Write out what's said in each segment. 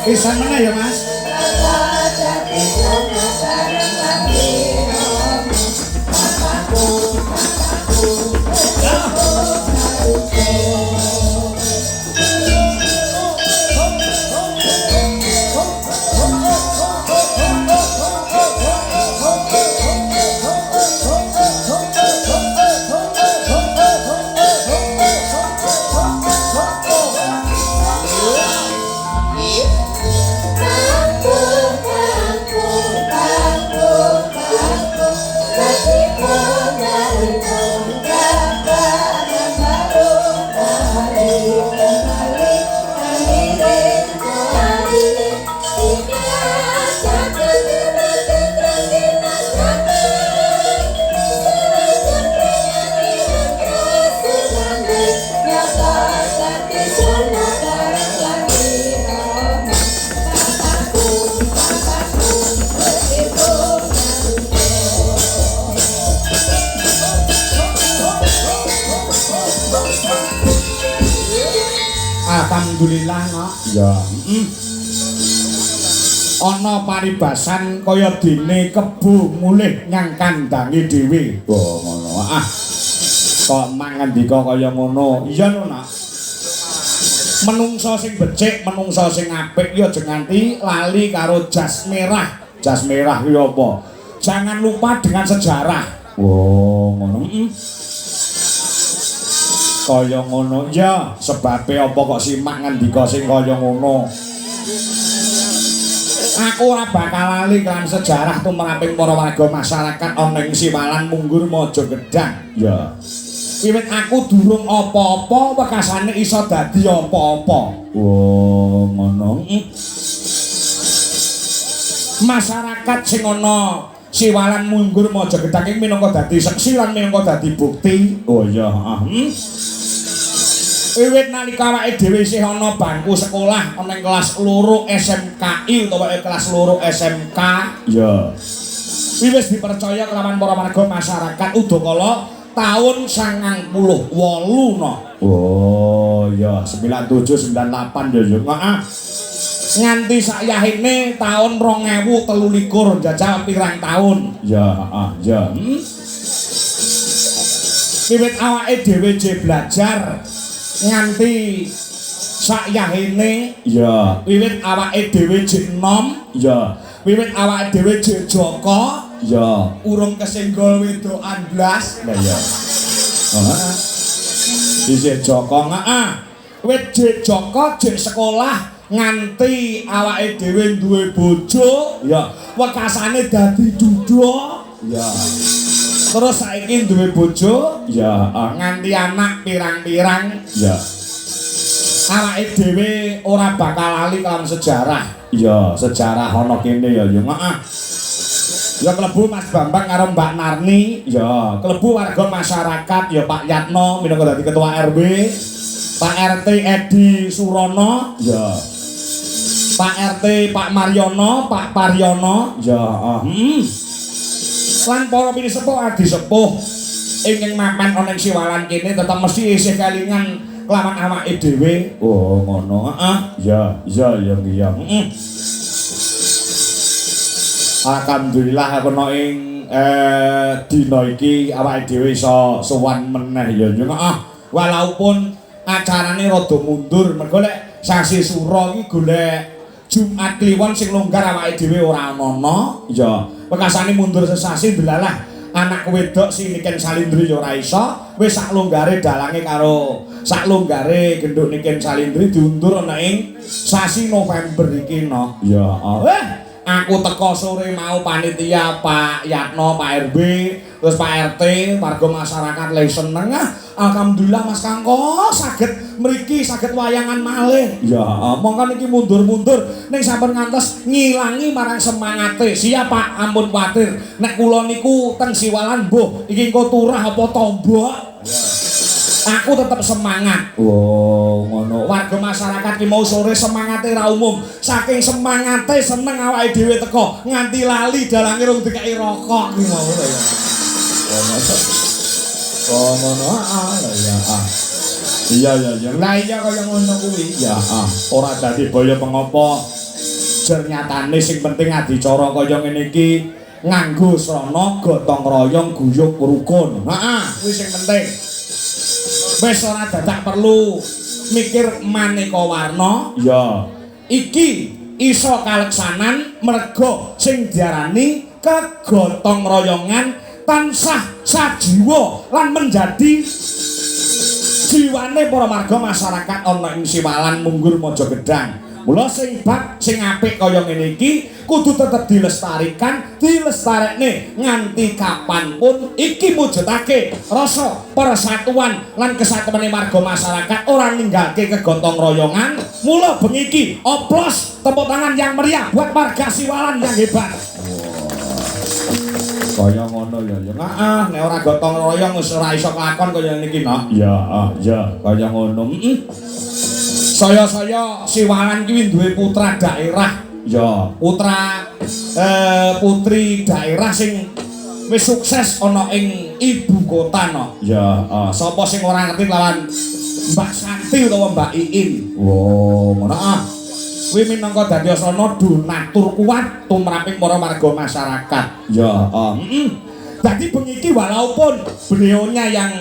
Pisan mana ya Mas? Alhamdulillah no. Ya. Ana paribasan kaya dene kebo mulih nyang kandange dhewe. Oh ngono. Kok mangandika kaya ngono. Iya no nak. Menungso sing becik, menungso sing apik ya aja nganti lali karo jas merah. Jas merah kuwi apa? Jangan lupa dengan sejarah. Oh ngono. Kaya ngono ya, sebabe apa kok simak ngendika sing kaya ngono. Aku ora bakal lali kan sejarah tumraping para warga masyarakat ana ing Siwalan Munggur Mojogedhang. Ya. Wiwit aku durung apa-apa wekasane iso dadi apa-apa. Oh ngono. Masyarakat sing ana Siwalan Munggur Mojogedhang iki minangka dadi seksi lan minangka dadi bukti. Oh iya, Wiwit nalika awake dhewe isih ana bangku sekolah ana ing kelas 2 SMKI utawa kelas 2 SMK. Ya. Wis dipercaya kelawan para warga masyarakat udakala taun 98 no. Oh ya 97 98 ya yo. Heeh. Nganti sakyahine taun 2023 jajal pirang taun. Ya, ya. Wiwit awake dhewe belajar nganti sakyahine ya wiwit awake dhewe enom ya wiwit awake dhewe Joko ya urung kesenggol wedokan blas lah ya isih Joko wit Joko jek sekolah nganti awake dhewe duwe bojo Ya. wekasane dadi duda Ya. terus saiki duwe bojo Ya. nganti anak pirang-pirang Ya. awake dhewe ora bakal lali kelawan sejarah Ya, sejarah ana kene ya ya. heeh ya klebu Mas Bambang karo Mbak Narni Ya. klebu warga masyarakat ya Pak Yatno minangka dadi ketua RW Pak RT Edi Surono Ya. Pak RT Pak Mariono Pak Pariono Ya. lan para pinisepuh adi sepuh ingkang mapan ana ing siwalan kene tetep mesti isih kelingan kelawan awake dhewe Oh, ngono. heeh Ya, ya, ya, ya. Alhamdulillah aku ana ing dina iki awake dhewe iso sowan meneh ya ya. walaupun acarane rada mundur mergo lek sasi sura iki golek Jumat Kliwon sing longgar awake dhewe ora ana Ya. wekasane mundur sesasi delalah anak wedok si Niken Salindri ya ora iso wis sak longgare dalange karo sak longgare genduk Niken Salindri diundur ana ing sasi November iki no Ya. aku teko sore mau panitia Pak Yatno, Pak RB, terus Pak RT, warga masyarakat le seneng alhamdulillah Mas Kangko saged mriki saged wayangan malih. Ya. Mongko niki mundur-mundur ning sampun ngantos ngilangi marang semangate. Siap Pak, ampun kuwatir. Nek kula niku teng siwalan mbuh iki engko turah apa tombok. Aku tetep semangat. Oh, ngono. Warga masyarakat ki mau sore semangate ra umum. Saking semangate seneng awake dhewe teko nganti lali dalange rung dikai rokok ki mau ya. Oh, ngono. Ya. Iya, ya, ya. Lah iya kaya ngono kuwi. Ya. Ora dadi boyo pengopo. Jer nyatane sing penting adicara kaya ngene iki nganggo srana gotong royong guyub rukun. Heeh, kuwi sing penting. Wis ora dadak perlu mikir maneka warna. Ya. Iki iso kaleksanan merga sing diarani kegotong royongan tansah sajiwa lan menjadi jiwane para marga masyarakat ana ing Siwalan Munggur Mojogedang. Mula sing bab sing apik kaya ngene iki kudu tetep dilestarikan, dilestarekne nganti kapanpun iki mujudake rasa persatuan lan kesatuane marga masyarakat ora ninggalke kegotong royongan. Mula bengi iki oplos tepuk tangan yang meriah buat warga Siwalan yang hebat. Kaya ngono ya ya. Heeh, nek ora gotong royong wis ora iso kelakon kaya niki no. Ya, ya, kaya ngono. Saya Siwalan ki duwe putra daerah. Ya. Putra putri daerah sing wis sukses ana ing ibu kota no. Ya. Sapa sing ora ngerti lawan Mbak Santi utawa Mbak Iin. Oh, ngono. Kuwi minangka dadi asana donatur kuat tumraping para warga masyarakat. Ya. Dadi bengi iki walaupun beliaunya yang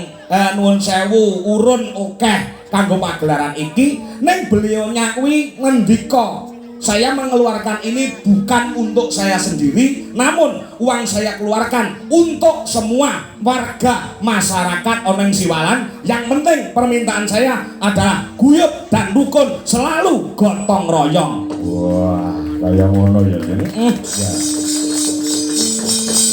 nuwun sewu urun akeh kanggo pagelaran iki, ning beliaunya kuwi ngendika, saya mengeluarkan ini bukan untuk saya sendiri, namun uang saya keluarkan untuk semua warga masyarakat Oneng Siwalan. Yang penting permintaan saya adalah guyub dan rukun, selalu gotong royong. Wah, kaya ngono ya, Jen. Ya.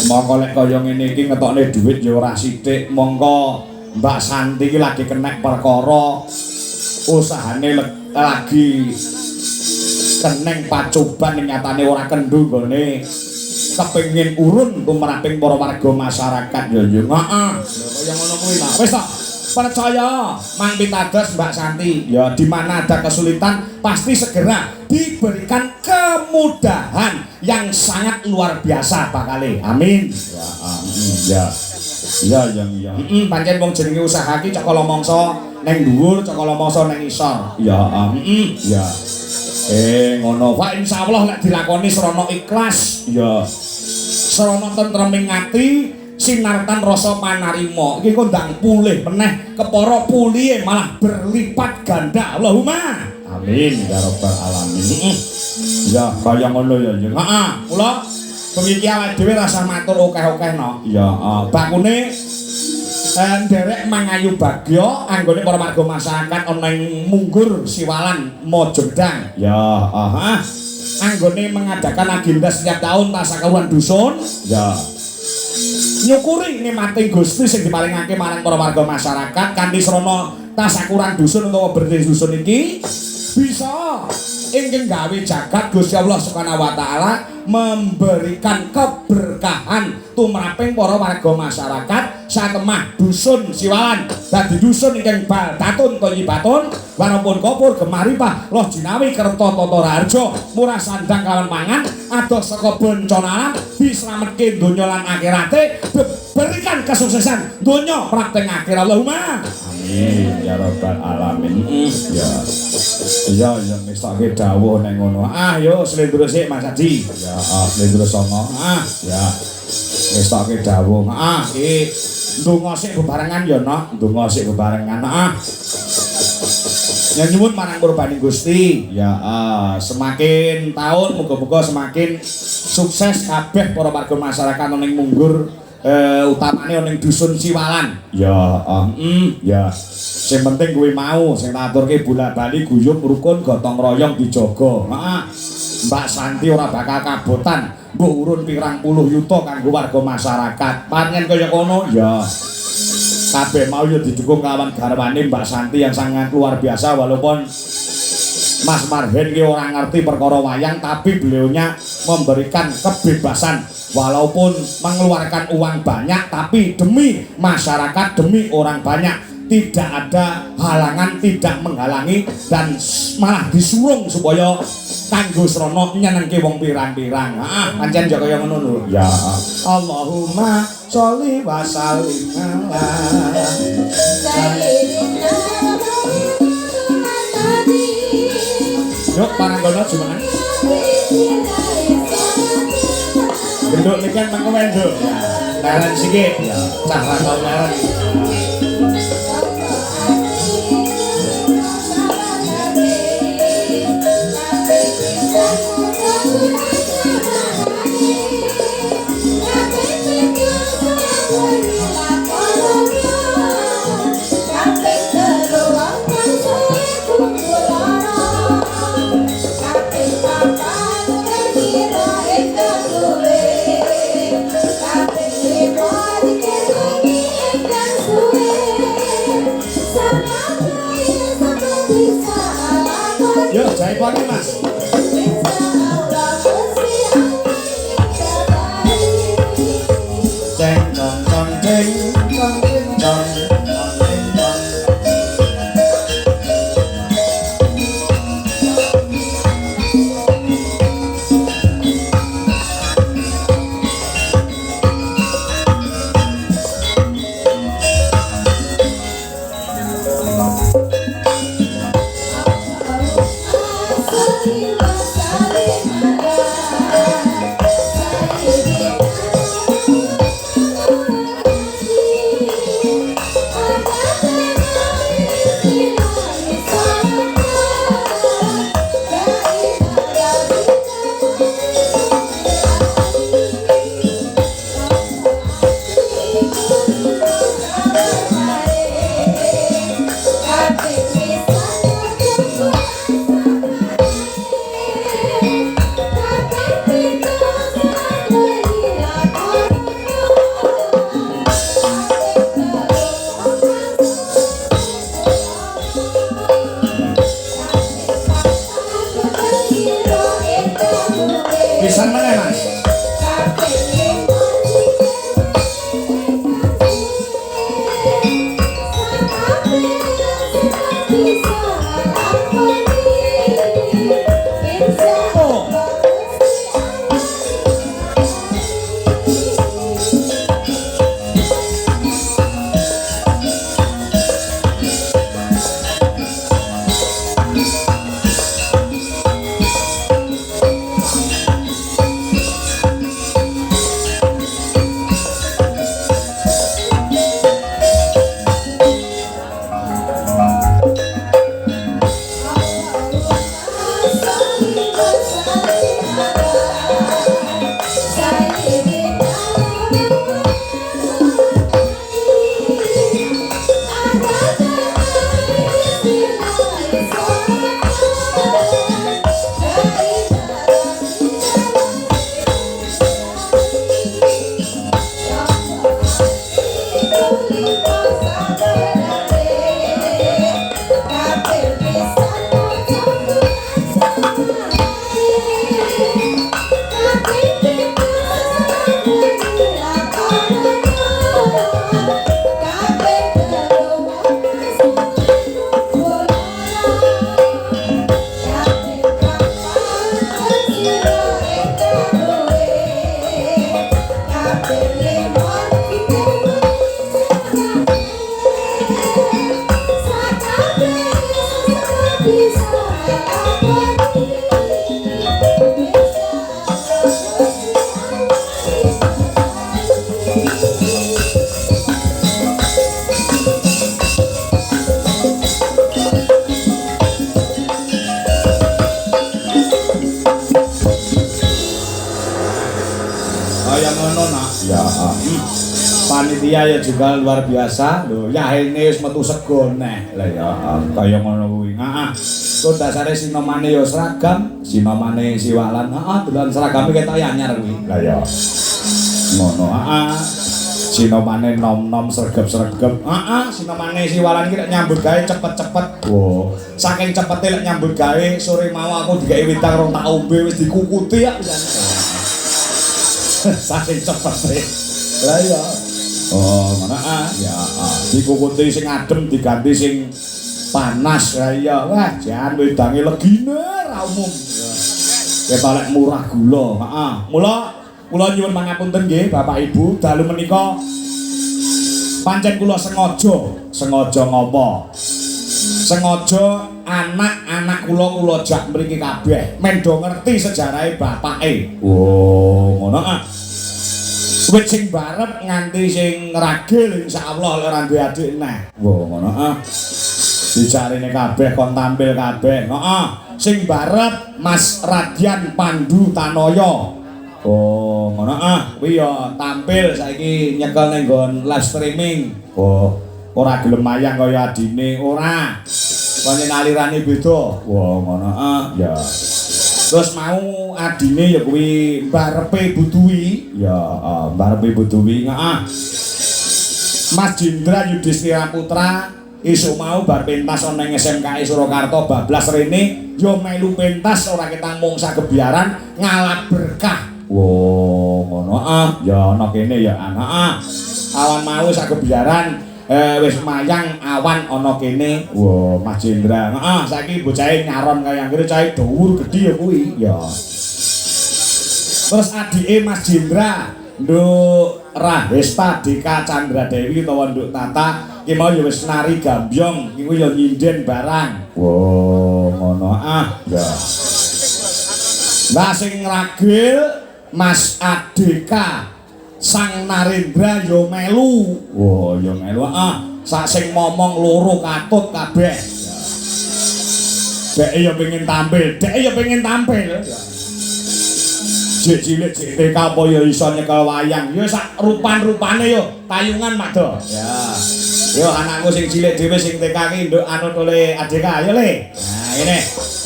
Mongko lek kaya ngene iki ngetokne dhuwit ya ora sithik, mongko Mbak Santi iki lagi kenek perkara usahane lagi keneng pacoban ning nyatane ora kendhu gone kepengin urun tumraping para warga masyarakat ya ya. Heeh. Kaya ngono kuwi ta. Wis ta. Percaya Mang Pitados Mbak Santi, ya di mana ada kesulitan pasti segera diberikan kemudahan yang sangat luar biasa bakale. Amin. Ya, amin. Ya. Ya, yang ya. Pancen wong jenenge usaha iki cok kala mangsa ning dhuwur, cok kala mangsa ning isor. Ya, ya. Ngono. Wah insyaallah nek dilakoni srana ikhlas, Ya. srana tentreming ati, sinartan rasa panarima. Iki kok ndang pulih meneh, kepara pulihe malah berlipat ganda. Allahumma amin ya rabbal alamin. Ya, kaya ngono ya, Jeng. Heeh, kula bengi iki awake dhewe rasa matur akeh-akeh no. Ya, Bakune nderek mangayu bagya anggone para marga masyarakat ana ing Munggur Siwalan Mojodang. Ya, aha. Anggone mengadakan agenda setiap tahun tasakawan dusun. Ya. Nyukuri nikmating Gusti sing diparingake marang para warga masyarakat kanthi srana tasakuran dusun utawa berdi dusun iki bisa ingkang gawe jagat Gusti Allah Subhanahu wa taala memberikan keberkahan tumraping para warga masyarakat satemah dusun Siwalan dadi dusun ingkang baldatun toyibatun wanapun kapur gemaripah loh jinawi kerta tata raharja murah sandang kawan pangan adoh saka bencana dislametke donya lan akhirate berikan kesuksesan donya prakting akhir Allahumma amin ya rabbal alamin. Ya. Iya ya ngestokke dawuh ning ngono. Ah yo slendro sik Mas Haji. Ya, slendro sono. Ya. Ngestokke dawuh. Iki ndonga sik bebarengan ya, Nok. Ndonga sik bebarengan. Ya nyuwun marang kurbaning Gusti. Ya, semakin tahun muga-muga semakin sukses kabeh para warga masyarakat ning Munggur utamane ning dusun Siwalan. Ya, ya. Sing penting kuwi mau sing tak aturke bola-bali guyub rukun gotong royong dijaga. Mbak Santi ora bakal kabotan. Mbok urun pirang puluh yuta kanggo warga masyarakat. Pancen kaya kono ya. Kabeh mau ya didukung kawan garwane Mbak Santi yang sangat luar biasa walaupun Mas Marhen ki ora ngerti perkara wayang tapi beliaunya memberikan kebebasan walaupun mengeluarkan uang banyak tapi demi masyarakat demi orang banyak tidak ada halangan tidak menghalangi dan malah disurung supaya kanggo srana nyenengke wong pirang-pirang. Pancen ya kaya ngono lho. Ya. Allahumma sholli wa sallim ala sayyidina Yuk paranggono jumeneng. Genduk niki kan mengko wenduk. Leren sikit. Cah ra tau leren. Yo, jai pagi Mas. Ceng dong dong ceng dong ceng dong. Pisan meneh Mas. Ya. Panitia ya juga luar biasa. Lho, yahene wis metu sego neh. Lah ya kaya ngono kuwi. Heeh. Kok dasare sinomane ya seragam, sinomane siwalan. Heeh, dolan seragame ketok anyar kuwi. Lah ya. Ngono. Heeh. Sinomane nom-nom sregep-sregep. Heeh, sinomane siwalan ki nek nyambut gawe cepet-cepet. Wo, saking cepete lek nyambut gawe sore mau aku digawe witang rong tak ombe wis dikukuti ya pisan. Saking cepete. Lah iya. Oh, mana ya, dikukuti sing adem diganti sing panas. Lah iya, wah jan wedange legine ra umum. Ketok lek murah gula, heeh. Mula nyuwun pangapunten nggih Bapak Ibu, dalu menika pancen kula sengaja ngopo? Sengaja anak-anak kula jak mriki kabeh men do ngerti sejarahe bapake. Oh, ngono ah. Wit sing barep nganti sing ragil insyaallah lek ora duwe adik neh. Wo ngono ah. Dicarine kabeh kon tampil kabeh. Heeh. Sing barep Mas Radian Pandu Tanoyo. Oh, ngono ah. Kuwi ya tampil saiki nyekel ning nggon live streaming. Oh, ora gelem mayang kaya adine, ora. Pancen alirane beda. Wah, ngono ah. Ya. Terus mau adine ya kuwi barepe Butuwi, ya barepe Butuwi, heeh. Mas Jindra Yudhistira Putra esuk mau bar pentas ana ning SMKI Surakarta bablas rene ya melu pentas ora ketang mung sagebiaran ngalap berkah. Wo, ngono ah. Ya ana kene ya anak. Awan mau sagebiaran wis mayang awan ana kene. Wah, Mas Jendra. Heeh, saiki bocahe nyaron kaya ngene cahe dhuwur gedhi ya kuwi. Ya. Terus adike Mas Jendra, Nduk Rahesta Dika Chandra Dewi utawa Nduk Tata, ki mau ya wis nari gambyong, iku ya nyinden barang. Wah, ngono ah. Ya. Lah sing ragil Mas Adeka Sang Narendra yo melu. Wah, yo melu. Sak sing momong loro katut kabeh. Dek yo pengen tampil. Jek cilik jek TK apa yo iso nyekel wayang. Yo sak rupan-rupane yo tayungan Makdo. Ya. Yo anakku sing cilik dhewe sing TK ki nduk anut oleh Adeka yo Le. Nah, ngene.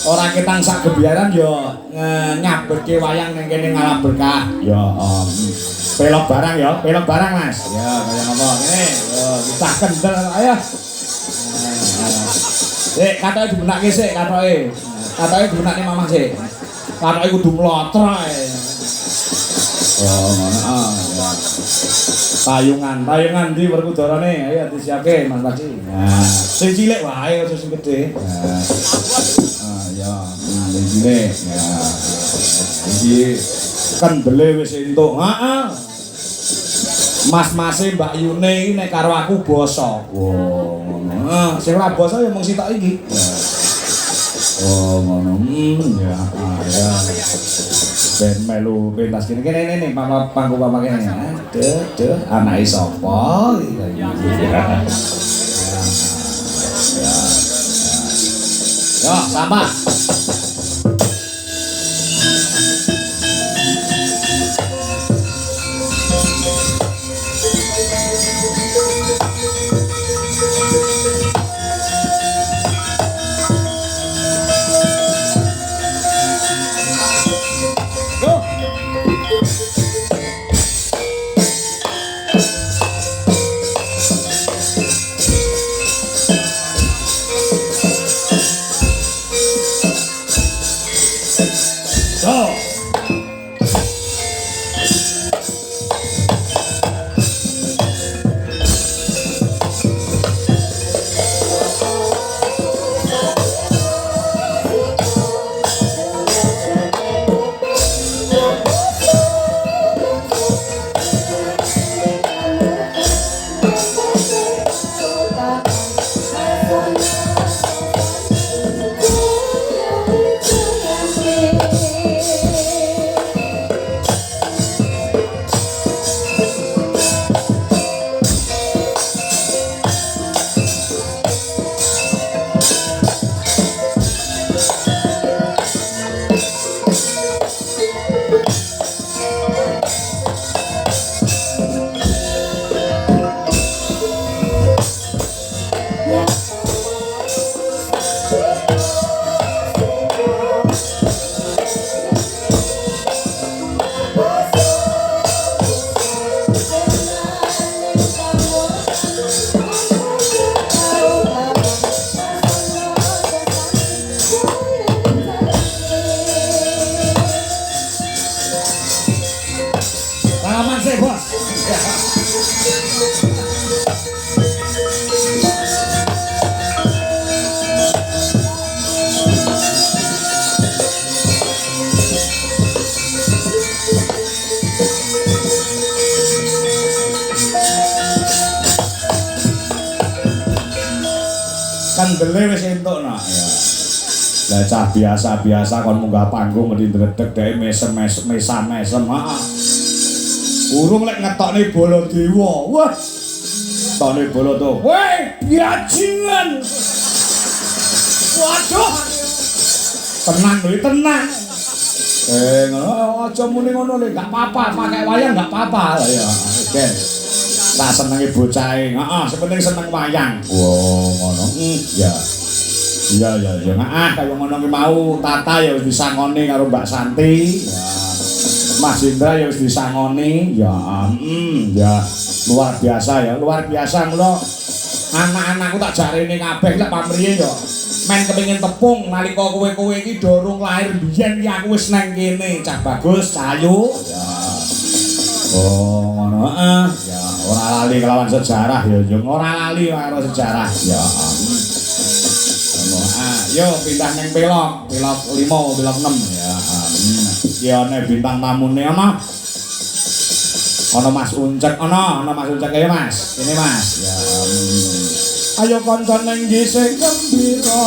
Ora ketang sak gebiaran yo nyabetke wayang ning kene ngalap berkah. Ya, pelok barang Mas. Ya, kaya ngopo ngene. Yo, kita kendel ayo. Katoke dibenake sik katoke. Katoke dibenake mamah sik. Katoke kudu mlotra ae. Oh, ngono ya. Tayungan ndi Werkudarane? Ayo disiapke Mas Pasti. Nah, sing cilik wae aja sing gedhe. Ya, sing cilik. Ya. Iki kendele wis entuk. Heeh. Mas-mase Mbak Yune iki nek karo aku basa. Wah, ngono. Sing ora basa ya mung sitok iki. Oh, ngono. Ya, ya. Ben melu pentas kene pangku papa kene. Aduh, anake sapa? Ya, sampah. salaman sih, Bos. Kandele wis entukno ya. Lah cah biasa-biasa kon munggah panggung ngendi ndredeg dhek mesem-mesem mesam-mesem. Heeh. Urung lek ngetokne bala dewa. Wah. Tone bala to. Weh, bajingan. Waduh. Tenang lho, tenang. Ngono aja muni ngono lho, gak apa-apa, pakai wayang gak apa-apa. Lah ya, Gen. Tak senenge bocahe. Heeh, sepenting seneng wayang. Wow, ngono. Ya. Iya. Kaya ngono ki mau Tata ya wis disangoni karo Mbak Santi. Ya. Mas Indra ya wis disangoni. Ya, ya. Luar biasa ngono. Anak-anakku tak jarene kabeh lek pamriye ya. Men kepengin tepung nalika kowe iki dorong lahir biyen ki aku wis nang kene, Cah Bagus, Cahayu. Ya. Oh, ngono heeh. Ya, ora lali kelawan sejarah ya, ora lali karo sejarah. Ya. Ngono. Yo pindah ning pelok 5, pelok 6 ya. Iki ana bintang tamune ana. Ana Mas Uncek ana Mas Uncek ya Mas. Ini Mas. Ya. Ayo kanca ning sing gembira.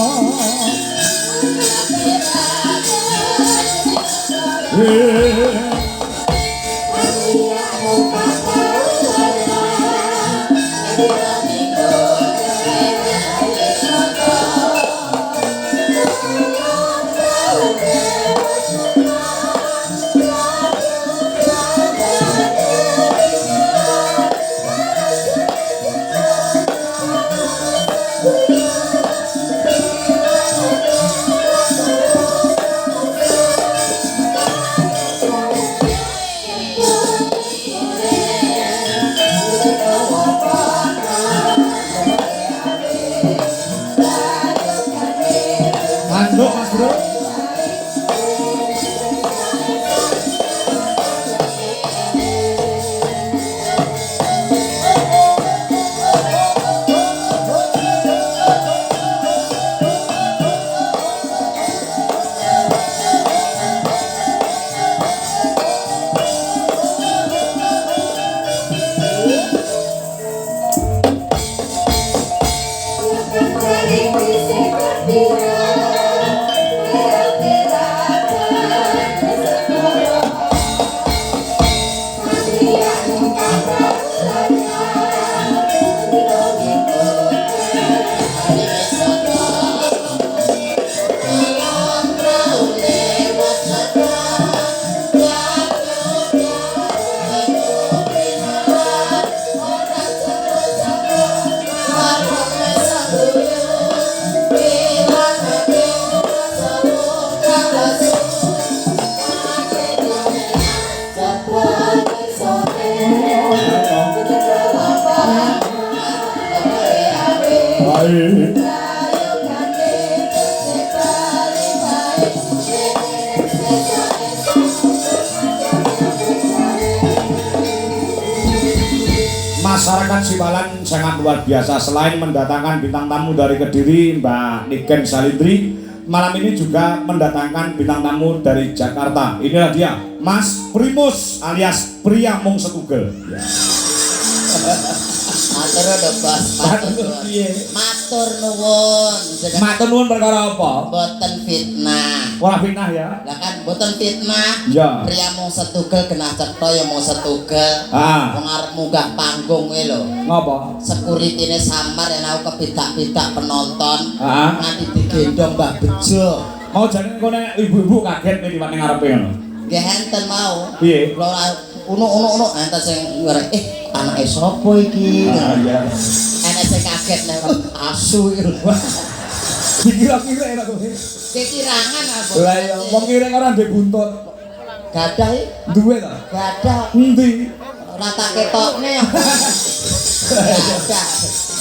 Masyarakat Siwalan sangat luar biasa. Selain mendatangkan bintang tamu dari Kediri, Mbak Niken Salindri, malam ini juga mendatangkan bintang tamu dari Jakarta. Inilah dia, Mas Primus alias Pria Mung Setugel. Ya. Matur lho Bos, matur nuwun. Matur nuwun perkara apa? Mboten fitnah. Ora fitnah ya. Lah kan mboten fitnah. Ya. Pria mung setugel genah cetha ya mung setugel. Wong arep munggah panggung kuwi lho. Ngapa? Sekuritine samar yen aku kebidak-bidak penonton. Heeh. Nganti digendong Mbah Bejo. Mau jane kene ibu-ibu kaget nek liwat ning ngarepe ngono. Nggih enten mau. Piye? Kula ono enten sing ngerek anake sapa iki? Iya. Enek sing kaget nek asu iki lho. Dikira-kira enak kowe. Kekirangan apa? Lah ya wong kireng ora ndek buntut. Gadah Duwe ta? gadah Endi? ora tak ketokne. Gadah.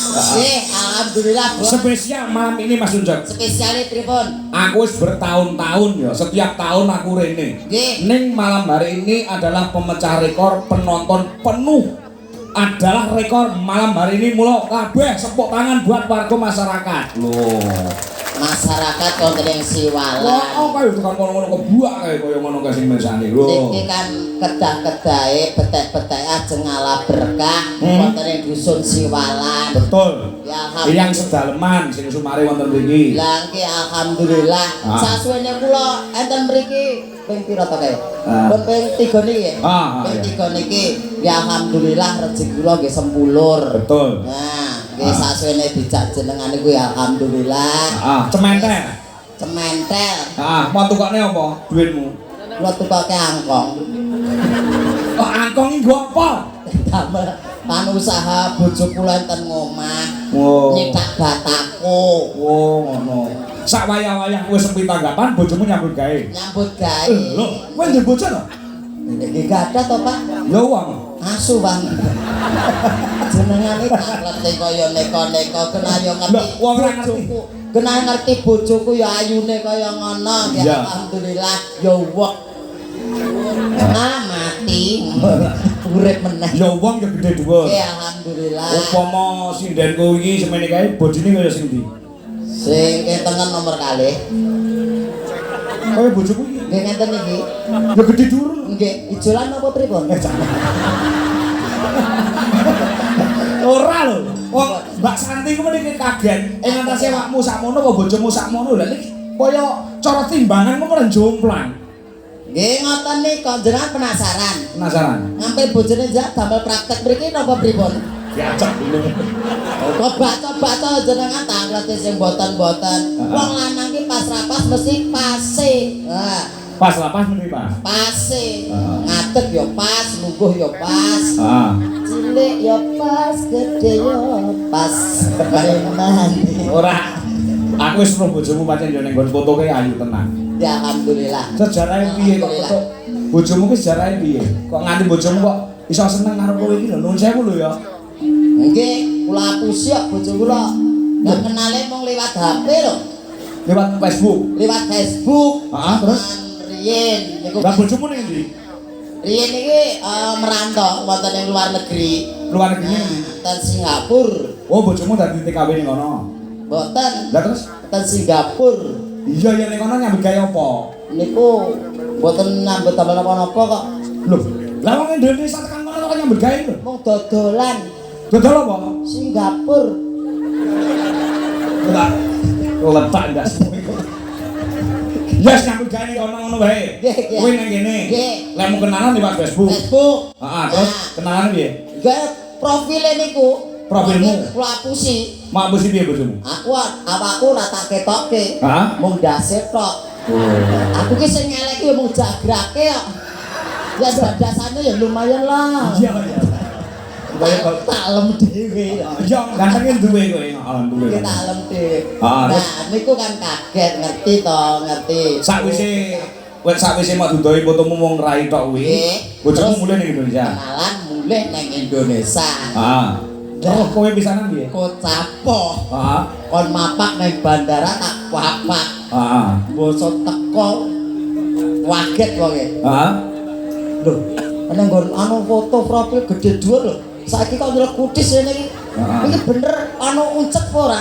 Nggih, alhamdulillah, Bos. Spesial malam ini Mas Unjak. Spesiale pripun? Aku wis bertahun-tahun ya, setiap tahun aku rene. Nggih. Ning malam hari ini adalah pemecah rekor penonton penuh. Adalah rekor malam hari ini mula kabeh sepuk tangan buat warga masyarakat. Loh. Masyarakat wonten ing Siwalan. Wah, kaya tekan ngono-ngono kebuak kaya ngono ka sing mesane. Lho. Niki kan kedah-kedahe betek-betek ajeng ala berkah wonten ing dusun Siwalan. Betul. Ya Yang sedaleman sing sumare wonten mriki. Lah nggih alhamdulillah. Sasuwene kula enten mriki ping pira to kae? Ping 3 niki. Ping 3 niki ya alhamdulillah rezeki kula nggih sempulur. Betul. Nah, nggih sasuwene dijak jenengan niku ya alhamdulillah. Cementel. Cementel. Mau tukokne apa duitmu? Kula tukoke angkong. Kok angkong iki nggo apa? Damel pan usaha bojo kula enten ngomah. Oh. Nyetak bataku. Oh, ngono. Sak wayah-wayah kowe sepi tanggapan bojomu nyambut gawe. Nyambut gawe. Lho, kowe ndek bojo to? Nggih gadah to, Pak? Ya wong. Asu, Bang. Jenengane ngerti kaya neko-neko kena yo ngerti. Lho, wong ora ngerti. Bojoku. Kena ngerti bojoku ya ayune kaya ngono. Ya alhamdulillah ya wong. Mati. Urip meneh. Ya wong ya gede dhuwur. Ya alhamdulillah. Upama sindenku iki semene kae bojone kaya sing ndi? Sing kentengan nomor kalih. Kaya bojoku iki. Nggih ngenten iki. Ya gede dhuwur. Nggih, ijolan apa pripun? Ora lho. Wong Mbak Santi ku meniki kaget. Ing antase awakmu sakmono apa bojomu sakmono. Lah iki kaya cara timbanganmu ora jomplang. Nggih ngoten nika jenengan penasaran. Penasaran? Ngambil bojone jak damel praktek mriki napa pripun? Diajak dulu. Coba jenengan tak ngerti sing boten-boten. Wong lanang ki pas rapas mesti pase. Nah, Pas lapas meni pas. pase. Ngadeg ya pas, lungguh ya pas. Cilik ya pas, gede ya pas. Menan. Ora. Aku wis roh bojomu pancen yo ning nggon fotoke ayu tenan. Ya alhamdulillah. Sejarahe piye kok foto? Bojomu ki sejarahe piye? Kok nganti bojomu kok iso seneng karo kowe iki lho. Nuwun sewu lho ya. Nggih, kula apusi kok bojo kula. Nggak kenale mung liwat HP lho. Lewat Facebook. Liwat Facebook. Terus Riyen niku. lah bojomu ning ndi? Riyen iki merantau wonten ing luar negeri. Luar negeri ndi? Ten Singapura. Oh, bojomu dadi TKW ning kono. Mboten. Lah terus? Ten Singapura. Iya ya ning kono nyambut gawe apa? Niku mboten nyambut damel napa-napa kok. Lho, lah wong Indonesia tekan kono kok nyambut gawe lho. Mung dodolan Dodol apa? Singapura. Enggak. Letak ndak semua iku. Yes, nyambut gawe ning kono ngono wae. Nggih. Kowe nang kene. Nggih. Lah mau kenalan lewat Facebook. Facebook. Terus kenalan piye? Gawe profile niku. Profilmu? Kula apusi. Mak mesti piye bojomu? Aku awakku ora tak ketokke. Mung ndase tok. Aku ki sing elek ki mung jagrake kok. Ya dadasane ya lumayan lah. Iya ya. Kaya talem dhewe. Iya, gantenge duwe kowe. Duwe. Ki talem dhewe. Terus? Nah, niku kan kaget ngerti to, ngerti. Sakwise mak dudohi fotomu wong rai tok kuwi. Nggih. Bojomu Terus mulih ning Indonesia. Kenalan mulih nang Indonesia. Terus kowe pisanan piye? Kocapo. Kon mapak nang bandara tak papak. Bosok teko. Waget wonge. Lho, ana nggon anu foto profil gede dhuwur lho. Saiki kok nyelek kutis rene iki. Iki bener anu uncek apa ora?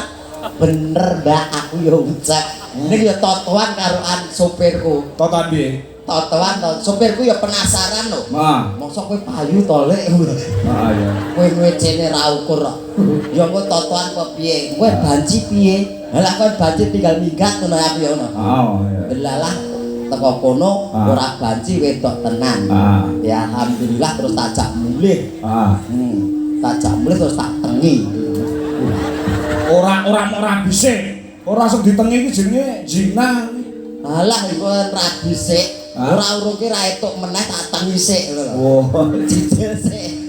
Bener, Mbak, aku ya uncek. Niki ya totoan karo sopirku. Totoan piye? Totoan to. Sopirku ya penasaran lho. Mosok kowe payu to, Lek. Iya. Kowe ngecene ra ukur kok. Ya kowe totoan apa piye? Kowe banci piye? Lah kowe banci tinggal minggat ngono aku ya ngono. Iya. Delalah teko kono ora banci wedok tenan. Ya alhamdulillah terus tajak mulih. Tajak mulih terus tak tengi. Ora bisik. Ora sing ditengi iki jenenge zina. Alah iku ora bisik. Ora urunge ra etuk meneh tak tengi sik lho. Oh, Cicil sik.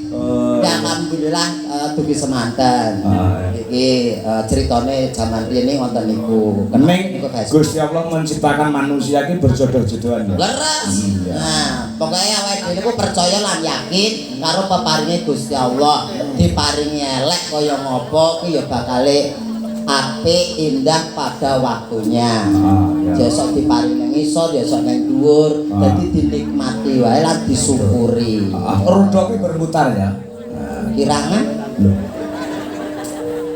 Ya alhamdulillah dugi semanten. Iki ceritane jaman riyen wonten niku. Ning Gusti Allah menciptakan manusia iki berjodoh-jodohan ya. Leres. Nah, pokoke awake dene ku percaya lan yakin karo peparinge Gusti Allah. Diparingi elek kaya ngapa ku ya bakale apik indah pada waktunya. Besok diparingi ngisor, besok nang dhuwur, dadi dinikmati wae lan disyukuri. Rodoke berputar ya. Kirangan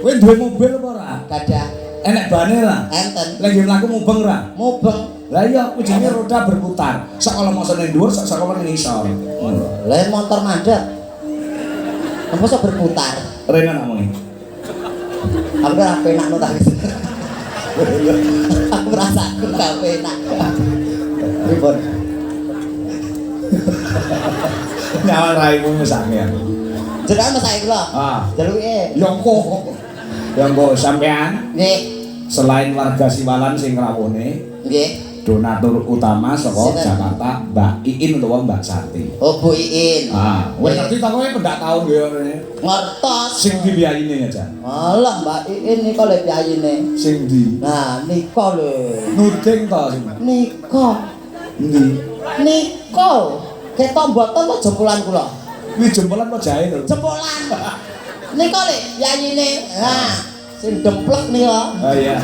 Kowe duwe mobil apa ora? gadah Enek bane ora? enten Lagi mlaku mubeng ora? mubeng. Lah iya ujine roda berputar. Sak kalau mau ning dhuwur, sak kalau ning ngisor. Lah motor mandat. Apa sok berputar? Rene namanya. Aku ora penak no tak. Aku merasa aku gak penak. Ribon. Nyawa raimu mesake. Jenengan mesake kula. Jaluke. Yo kok sampean Nggih. selain warga Siwalan sing rawone, Nggih. donatur utama saka Sinten? Jakarta Mbak Iin utawa Mbak Santi. Oh Bu Iin. Wis ngerti ta kowe pendak taun yo rene. Ngertos. Sing dibiayine aja. Alah Mbak Iin nika le piyayine. Sing di Nah, nika lho. nuding to sing. Nika. Endi? Nika. Ketok mboten to jempolan kula. Kuwi jempolan apa jahe to? Jempolan. Nika le piyayine. Nah, sing demplek nika. Oh iya.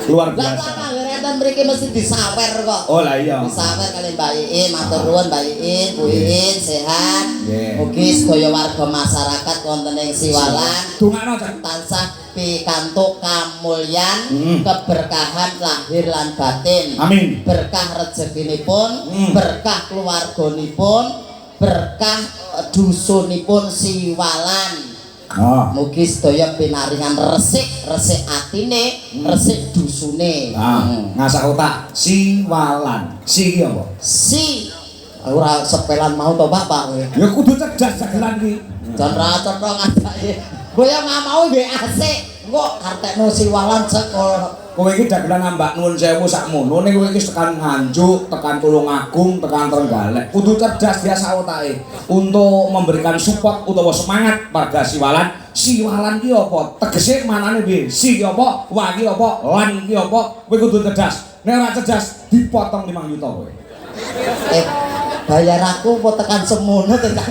Luar Lah biasa. apa ngereten mriki mesti disawer kok. Oh lah iya. Disawer kali Mbak Iin, matur nuwun Mbak Iin, Bu Iin sehat. Nggih. Mugi sedaya warga masyarakat wonten ing Siwalan Dongakno Cak. tansah pikantuk kamulyan, Hmm. keberkahan lahir lan batin. Amin. Berkah rezekinipun, Hmm. berkah keluarganipun, berkah dusunipun Siwalan. Mugi sedaya pinaringan resik atine, resik dusune. Ngasak otak Siwalan. Si iki apa? Si ora sepelan mau to Bapak kowe. Ya kudu cerdas jagelan iki. Jan ra cetha ngajake. Kowe nggak mau nggih asik. Engko kartekno Siwalan sekolah. Kowe iki dagelan ambak nuwun sewu sakmono ning kowe iki tekan Nganjuk, tekan Tulungagung, tekan Trenggalek. Kudu cerdas dia sak otake untuk memberikan support utawa semangat warga Siwalan. Siwalan ki apa? Tegese manane piye? Si ki apa? Wa ki apa? Lan ki apa? Kowe kudu cerdas. Nek ora cerdas dipotong 5 juta kowe. Bayar aku apa tekan semono to Cak?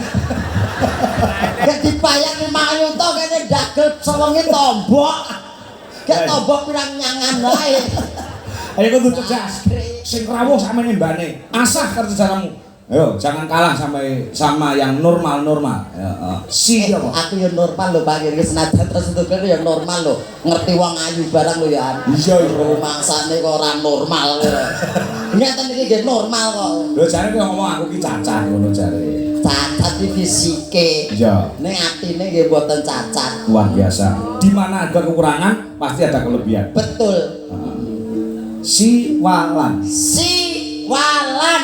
Gak dibayar 5 juta kene dagel sewenge tombok. Gak tombok pirang nyangan wae. Ayo kudu cerdas. Sing rawuh sakmene mbane. Asah kerjasamamu. Ayo, jangan kalah sama yang normal-normal. Ya, si apa? Aku ya normal lho Pak Kiri senajan terus itu ya normal lho. Ngerti wong ayu barang lho ya. Iya, iya. Mangsane kok ora normal lho. Ngeten iki nggih normal kok. Lho jare kowe ngomong aku ki cacat ngono jare. Cacat iki fisike. Iya. Ning atine nggih mboten cacat. Luar biasa. Di mana ada kekurangan, pasti ada kelebihan. Betul. Siwalan. Siwalan.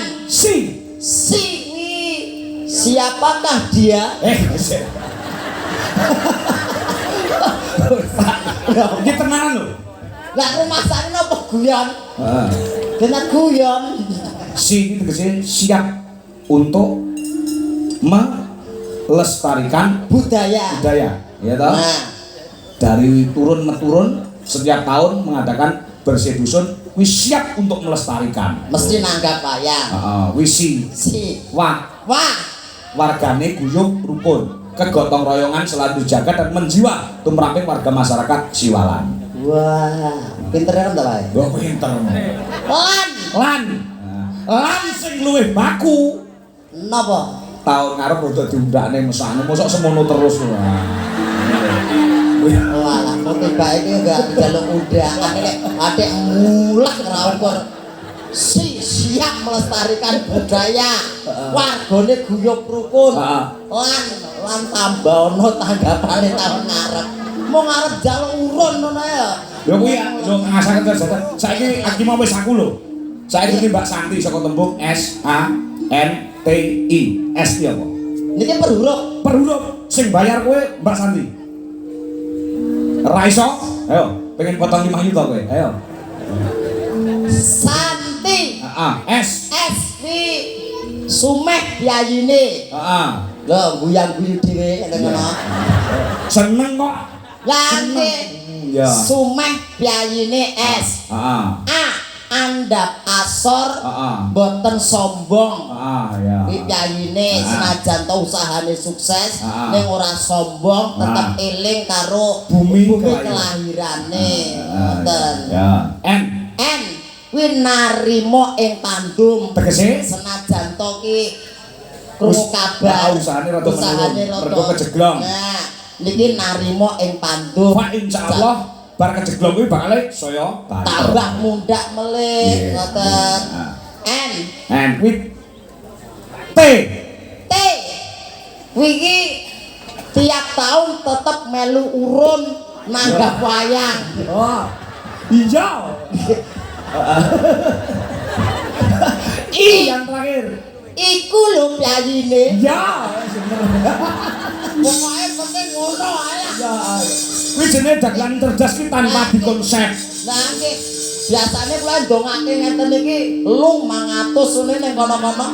Siapakah dia? Iki tenanan lho. Lah rumah sakit napa guyon? Kena guyon. Si itu tegese siap untuk melestarikan budaya. Ya toh? Nah, dari turun menurun setiap tahun mengadakan bersih dusun. Wis siap untuk melestarikan. Mesti nanggap wayang. Wisi. Wah. Wargane guyub rukun, kegotong royongan selalu jaga dan menjiwa tumraping warga masyarakat Siwalan. Wah, pinter kan ta wae? Wah, pinter. Lan Sing luwih baku. Napa? Tahun ngarep rada diundakne mesane, mosok semono terus. Walah, kok tiba iki enggak njaluk undangan nek atik mulak ra ukur. Siap melestarikan budaya. Wargane guyub rukun. Lan tambah ana tanggapane tahun ngarep. Mau ngarep njaluk urun ngono ya. Lho kuwi yo ngasake terus. Saiki aki mau wis aku lho. Saiki Mbak Santi saka tembung SANTI. S ki apa? Niki per huruf. Per huruf sing bayar kowe Mbak Santi. Ra iso? Ayo, pengen potong 5 juta kowe. Ayo. Santi. S. Ki Sumeh piyayine. Lho guyang-guyu dhewe ngene ngono. Seneng kok. Lah nggih. Ya. Sumeh piyayine S. andhap asor mboten sombong. Ya. Iki piyayine senajan to usahane sukses ning ora sombong, tetep eling karo bumi kelahirane. Ngoten. Ya. En kuwi narima ing pandum. Tegese senajan to ki krungu kabar usahane rada menurun mergo kejeglong. Nah, niki narima ing pandum. Pak insyaallah bar kejeglong kuwi bakal saya tambah mundak melih ngoten. En kuwi T kuwi iki tiap tahun tetep melu urun nanggap wayang. Oh. Iya. I yang terakhir. Iku lho piyayine. Ya. Pokoke penting ngono ae lah. Kuwi jenenge dagelan cerdas ki tanpa dikonsep. Lah nggih, biasane kula ndongake ngeten iki lu 500 ngene ning kono-kono.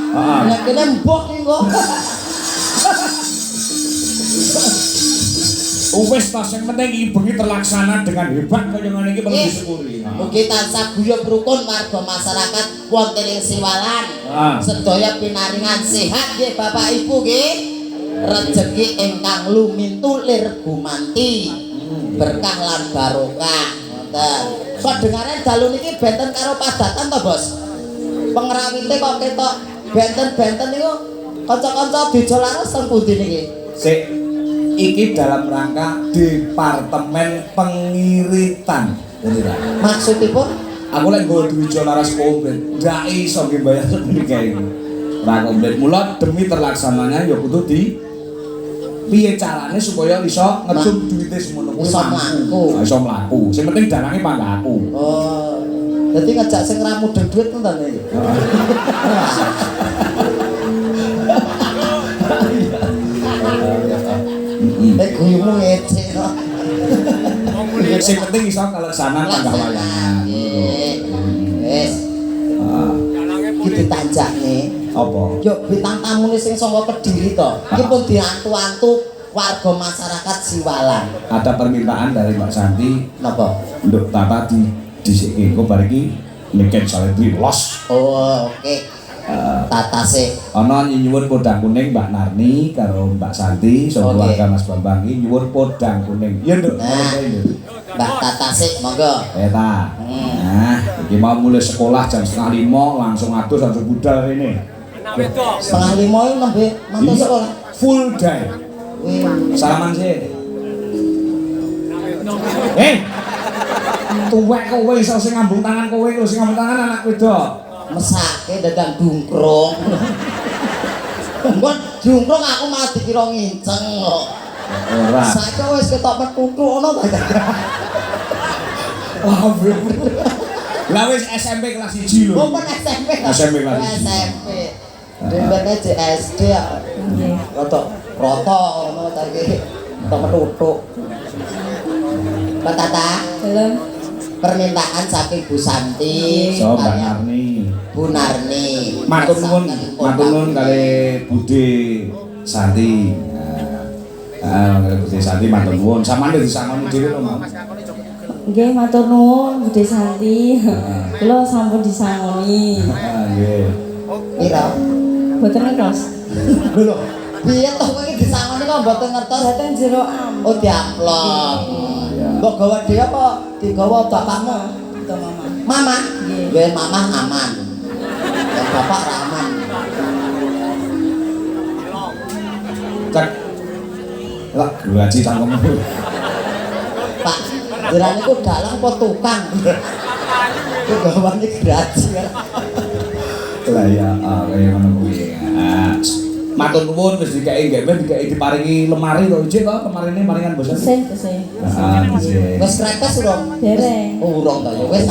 Nek kene mbok ki kok. Wis ta sing penting iki bengi terlaksana dengan hebat kaya ngene iki perlu disyukuri. Mugi tansah guyub rukun warga masyarakat wonten ing Siwalan. Sedaya pinaringan sehat nggih Bapak Ibu nggih. Rezeki ingkang lumintulir gumanti. Berkah lan barokah. Ngoten. Kok dengaren dalu niki benten karo padatan to, Bos? Pengrawite kok ketok benten-benten niku kanca-kanca dijo laras teng pundi niki? Sik iki dalam rangka departemen pengiritan. Maksudipun aku lek nggo dijo laras komplit, ndak iso nggih bayar niki. Ora komplit. Mula demi terlaksananya ya kudu di piye carane supaya iso ngecum duwite semono kuwi mlaku. Iso mlaku. Sing penting dalange panggaku. Oh. Dadi ngejak sing ra mudeng duit ngoten iki. Guyumu ngece. Sing penting iso kaleksanan panggah wayangan. Wis. Iki ditanjakne. Apa? Yo bintang tamune sing saka Kediri to. Iki pun diantu-antu warga masyarakat Siwalan. Ada permintaan dari Mbak Santi. Napa? Nduk tata di dhisike engko bar iki niken salebri los. Oh, oke. Tata sih. Ana nyuwun podang kuning Mbak Narni karo Mbak Santi saka keluarga Mas Bambang iki nyuwun podang kuning. Iya, Nduk. Mbak Tata sih monggo. Ta. Nah, iki mau mulai sekolah jam 4:30 langsung adus langsung budal rene. 4:30 iki nembe mantu sekolah. Full day. Salaman sih. Tuwek kowe iso sing ngambung tangan kowe lho sing ngambung tangan anak wedok. Mesake dadang dungkrung. Mbon dungkrung aku malah dikira nginceng kok. Ora. Saiki wis ketok metutu ngono ta. Wah, bener. Lah wis SMP kelas 1 lho. Oh, pun SMP. SMP kelas 1. SMP. Dembene SD ya. Nggih. Roto ngono ta iki. Ketok metutu. Mbak Tata. Belum. Permintaan saking Bu Santi, So, Mbak Narni. Bu Narni. Matur nuwun kali Budi Santi. Kali Budi Santi matur nuwun. Sampeyan disangoni dhewe lho, Mas. Nggih, matur nuwun Budi Santi. Kula sampun disangoni. Nggih. Pira? Boten ngertos. Lho, piye to kowe iki disangoni kok mboten ngertos? Boten jero am. Oh, diamplop. Kok gawa dhewe apa digawa bapakmu? Itu mama. Mama? Nggih. Nggih, mama aman. Dan bapak ra aman. Cek. Lah, gaji cangkemmu. Pak, jenengan niku dalang apa tukang? Ku gawane gratis. Lah ya, kaya ngono kuwi. Matur nuwun wis dikeki nggih diparingi lemari to ijik to kemarine maringan bosan. Tesih. Wis kretes urung? Dereng. Oh, urung to ya wis.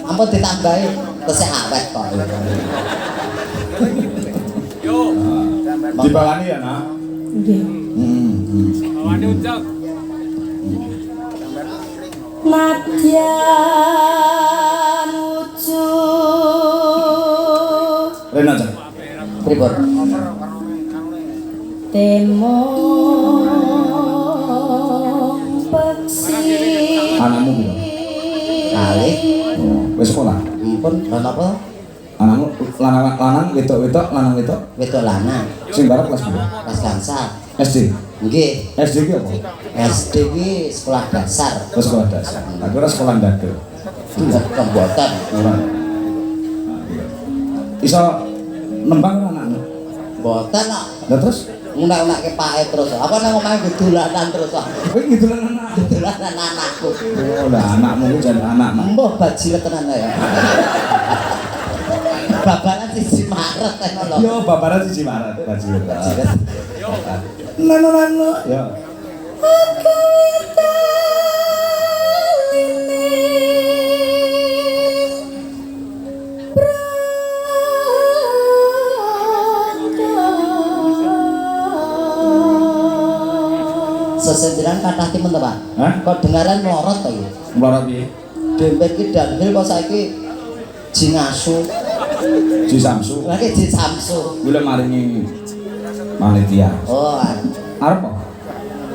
Ampun ditambahi tesih awet kok. Yo. Dibawani ya, Nak. Nggih. Bawani ucap. Nadyan ujug Rena Cak. Pripun? temong peksi Anakmu piro? Kalih. Wis sekolah. Ampun, lan apa? Lanang wedok lanang wedok. Wedok lanang. Sing bareng kelas piro? Kelas gangsal. SD. Nggih. SD ki apa? SD ki sekolah dasar. Terus sekolah dasar. Aku ora sekolah ndadel. Pembuatan. Ora. Iso nembang ora anakmu? Mboten kok. Lah terus Unak-unakke pae terus. Apa nang omahe gedulanan terus kok. kowe ngidulan anak. Gedulanan anakku. Oh, lah anakmu ku jan anak. Mbah bajilet tenan ya. Babaran siji Maret ngono lho. Yo babaran siji Maret bajilet. Bajilet. Nano. Yo. Sesenjiran kathah timen to, Pak? Hah? Kok dengaran melorot to iki? Melorot piye? Dempet ki danhil kok saiki jingasu. Ji Samsu. Lagi di Samsu. Kuwi maringi panitia. Oh, Arep apa?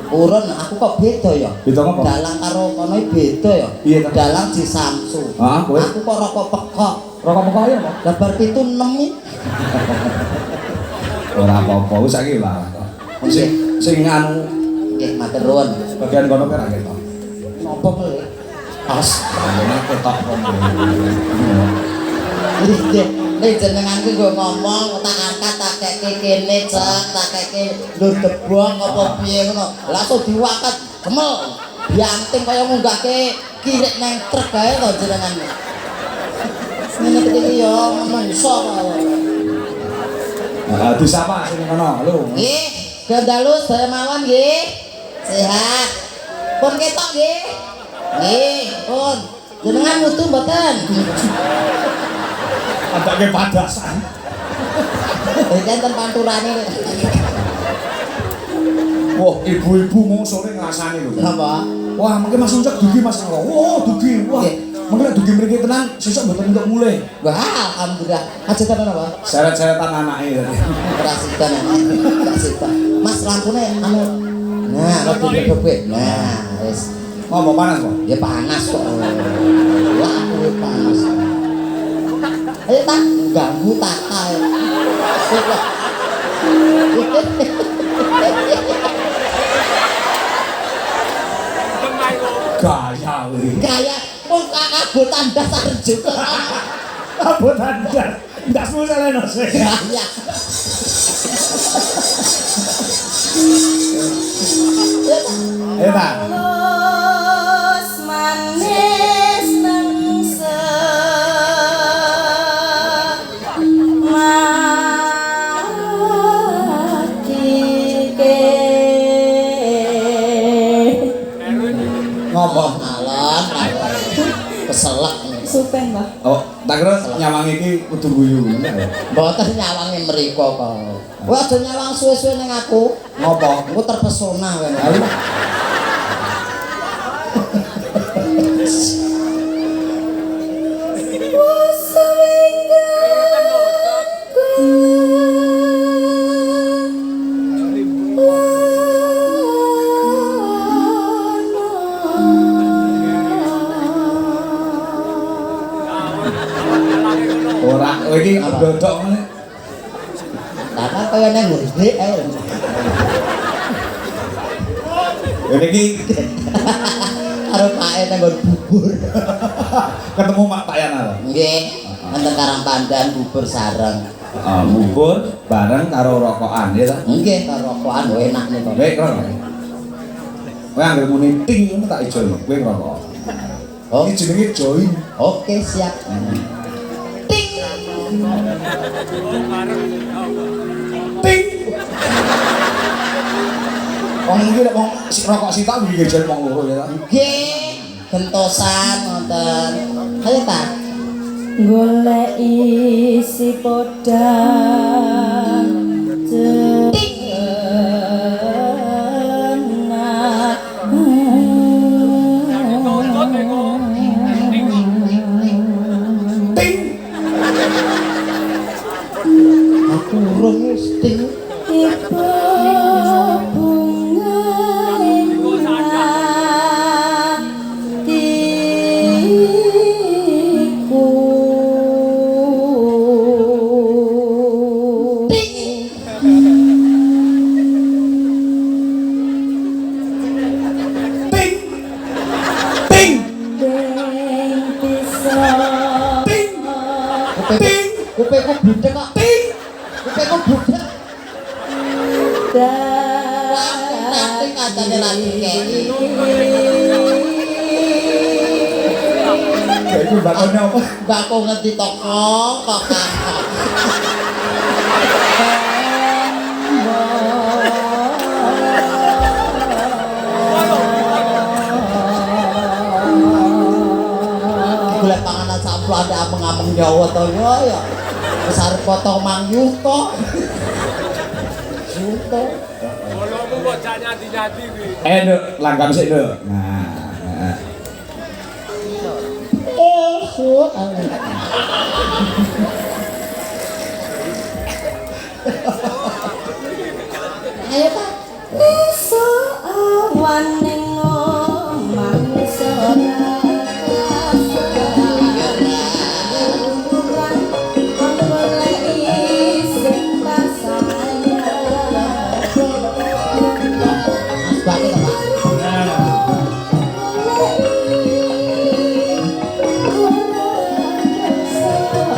urun aku kok beda ya. Beda apa? Dalang karo kono beda ya. Iya, ta? Dalang di Samsu. Ah, kowe? Aku kok rokok pekok. Rokok pokok ayo apa? Lah bar 7 6 iki. Ora apa-apa, wis saiki lah. Sing anu Nggih, matur nuwun. bagian kono kira ketok. Napa kowe? Pas, ngene ketok kono. Nek jenengan ki nggo ngomong tak angkat tak keke kene cek tak keke lur debong apa piye ngono. Langsung diwakat gemel. Bianting kaya munggahke kirik nang truk kae to jenengan. Ngene iki ya menungso kok. Disapa sing kono, lho. Nggih, gandalu saya mawon nggih. Sehat. Pun ketok nggih. Nggih, pun. Jenengan mutu mboten? Adake padasan. Enten panturane. Wah, ibu-ibu mau sore ngrasani lho. Napa? Wah, mungkin Mas Uncak dugi Mas. Wah, dugi. Wah. Mungkin dugi mriki tenan sesuk mboten entuk mulih. Wah, alhamdulillah. Ajakan apa? Seret-seretan anake tadi. Perasitan perasitan. Mas lampune anu. Nah, roti bebek. Nah, wis. Ngomong panas kok. Ya panas kok. Wah, aku panas. Ayo tak ganggu tata. Gaya kuwi. Gaya wong kabutan dasar juga. Abotan jas. Ndak susah leno sih. Gaya. Eta. Los manis tengse matike Ngomong. Alon, keselak. supeng Pak. Oh, tak kira nyawang iki kudu guyu ngono ya. Mboten nyawangi mriko kok. Kowe aja nyawang suwe-suwe ning aku. Ngopo? Aku terpesona kowe. Ayo. Ora, kowe iki ndodok ngene. Lah kan kaya nang ngene ae. Ngene iki Karo pake nang bubur. ketemu Mak Pak Yana. Nggih, enten Karangpandan bubur sareng. Bubur bareng karo rokokan ya ta. Nggih, karo rokokan enak niku. Baik, rokok. Kowe anggere muni ting ngono tak ijol, kowe ngerokok. Oh, Iki jenenge join. oke siap. Ting. Wong iki nek wong rokok sitok iki gejer wong loro ya ta. Nggih, gentosan wonten. Ayo ta. golek isi podang Ting. Aku urung sting. ibu bunga hatiku Nanti katanya lagi kei. Ya iku bakone apa? Bako ngerti toko kok kakak. Golek panganan samplo ada ameng-ameng Jawa to ya. Wis arep potong Mang Yuto. Yuto. Bolomu kok jak nyadi-nyadi kuwi. Nduk, langgam sik, Nduk. Nah. Ayo Pak. Esuk awan ning omah sora Asbake to Pak.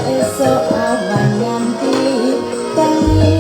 esuk awan nganti tangi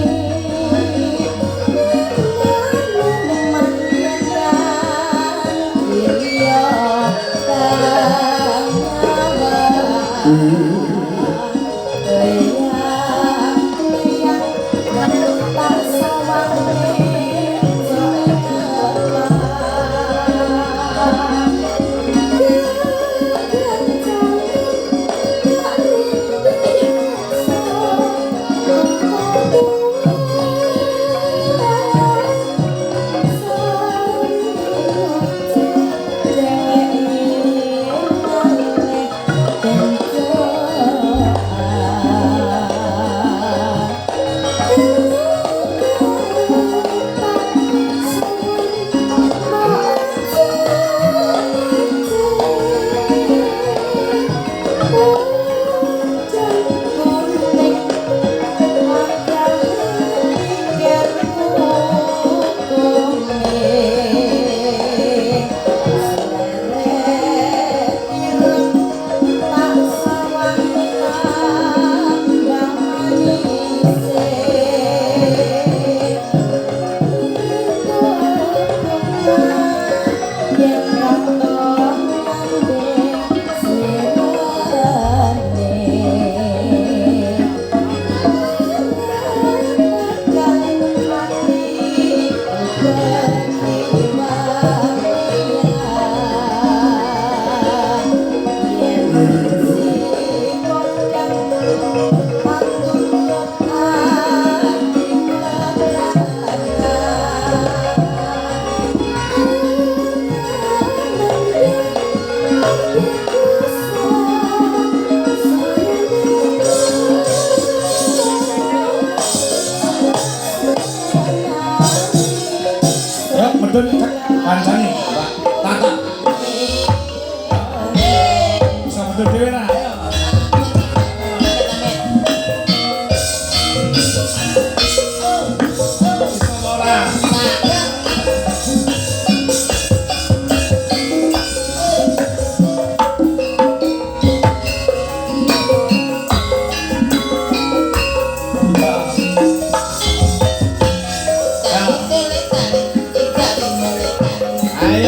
medun kancane Pak Tata. Bisa medun dhewe ra. Ayo. Bisa ora? Ayo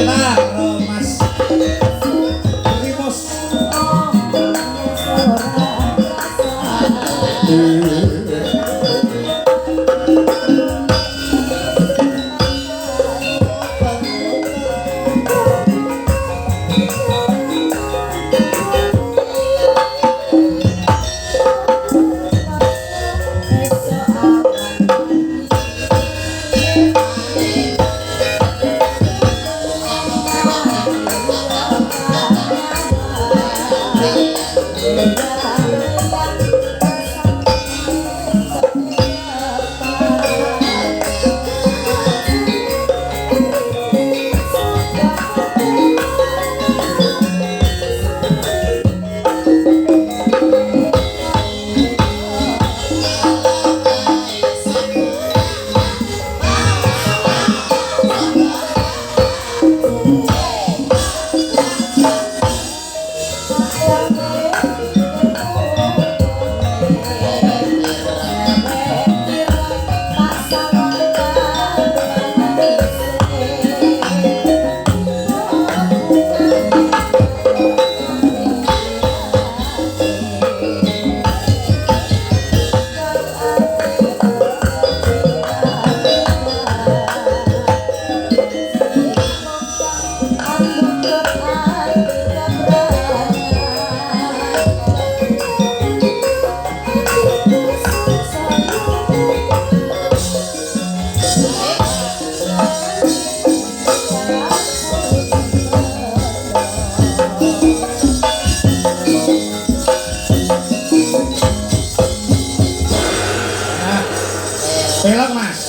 Pelok Mas.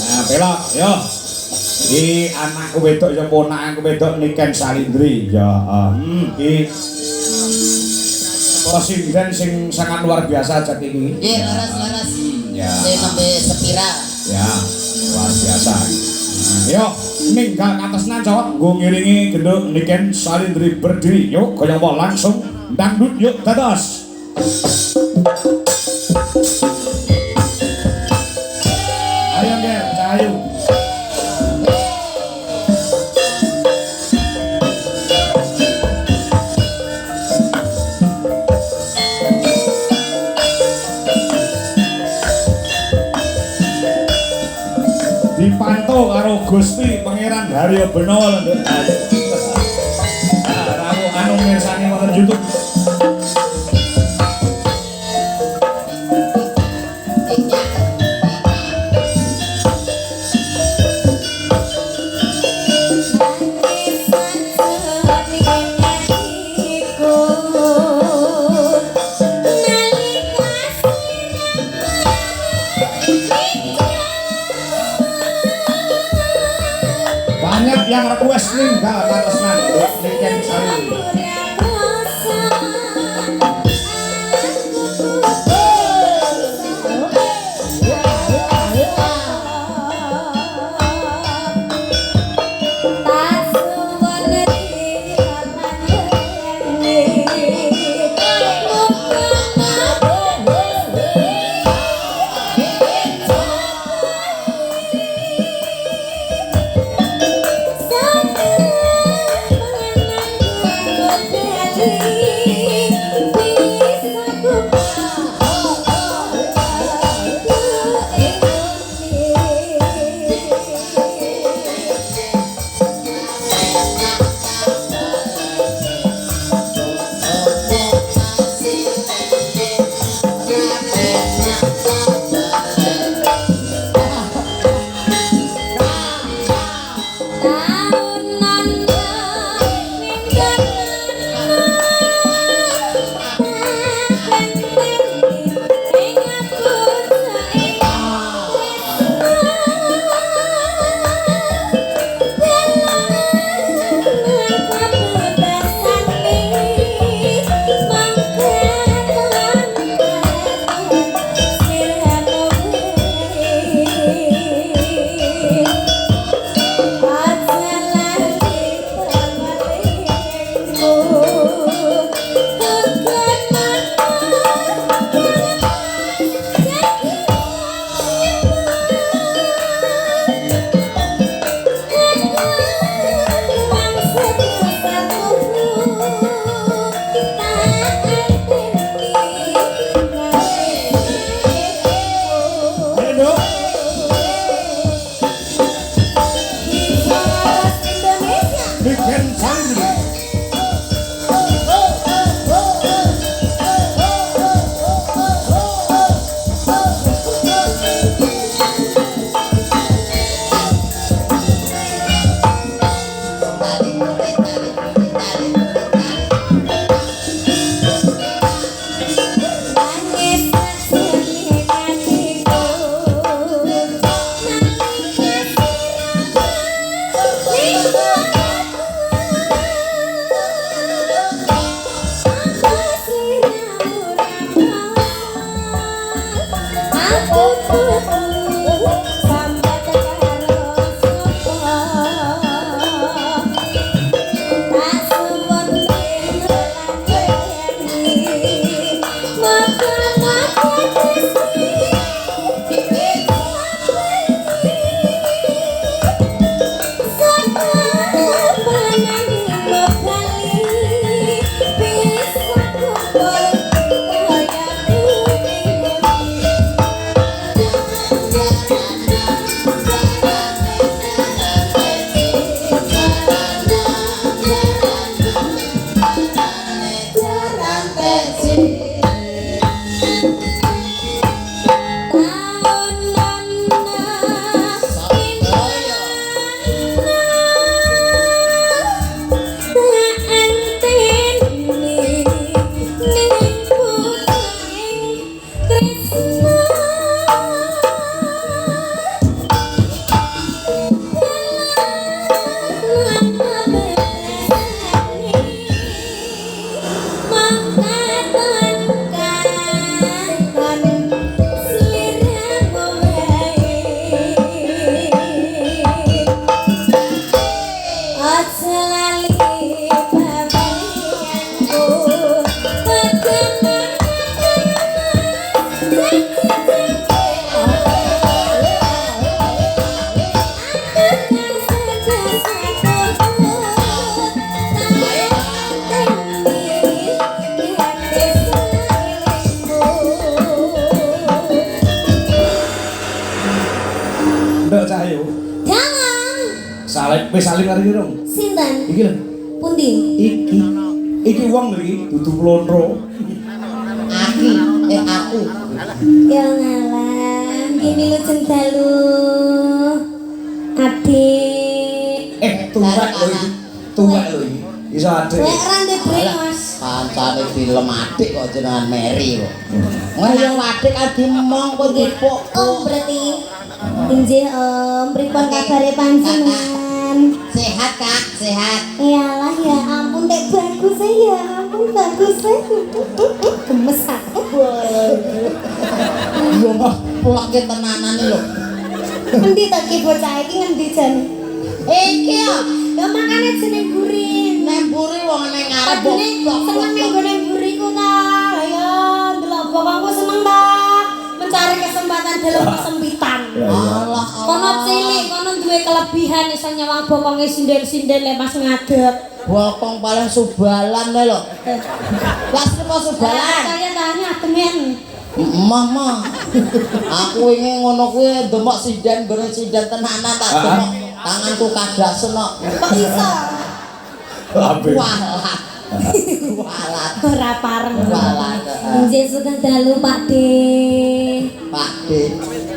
Nah, pelok yo. Iki anakku wedok ya ponakanku wedok Niken Salindri ya. Iki presiden sing sangat luar biasa jati ini. Iya, laras. Ya. Saya nembe sepira. Ya, luar biasa. Yo, ninggal katesnan cowok, nggo ngiringi genduk Niken Salindri berdiri. Yuk, kaya apa langsung dangdut yuk dados. Ayo Ger, cahayu. Dipantu karo Gusti Pangeran Haryo Beno nduk. Rawu anu mirsani wonten YouTube. Banyak yang request ninggal katesnan Niken Salindri. Nduk Cahyo. Jangan. Wis salim karo iki rong. Sinten? Iki lho. Pundi? Iki wong lho iki dudu klontro. Aku. Ya ngalah, gini lu centalu. Adik. Tuwek lho iki. Tuwek lho iki. Iso adek. Lek rande brengos. Kancane film adik kok jenengan Mary kok. Wong adik kan dimong kok dipuk. Oh, berarti injih Om, pripun kabare panjenengan? Sehat, Kak, sehat. Iyalah ya ampun dek bagus ya ampun bagus gemes aku. Yo mah plake tenanan lho. Endi ta ki bocah iki ngendi jane? Iki ya, Ya makane jeneng buri. nemburi wong ning ngarep. Padune seneng ning gone buri ku ta. Ya ndelok bapakku seneng ta. Mencari kesempatan dalam kesempitan. Allah. Kono cilik, kono duwe kelebihan iso nyawang bokonge sinden-sinden lek pas ngadeg. Bokong paling subalan lho. Las apa subalan? Saya tanya temen. Mama. Aku ingin ngono kuwi demok sinden gone sinden tenanan tak demok. Tanganku kadasen kok. Kok iso? Walat. Ora pareng. Walat. Nggih sudah dalu Pak De. Pak De.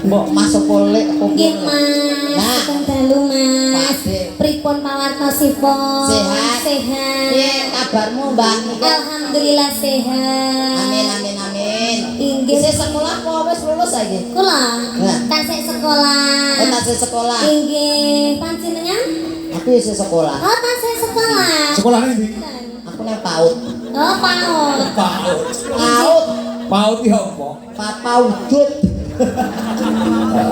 Mbok masuk polek apa Nggih Mas, sudah dalu Mas. Pak De. Pripun pawartosipun? Sehat. Sehat. Piye kabarmu, Mbak? Alhamdulillah sehat. Amin amin amin. Inggih. Isih sekolah apa wis lulus saiki? Kula Nah. tasik sekolah. Oh, tasih sekolah. Inggih, panjenengan? Aku isih sekolah. Oh, tasik sekolah. Sekolahnya ndi? Aku nang PAUD. Oh, PAUD. PAUD. Paut iki apa? Papa wujud.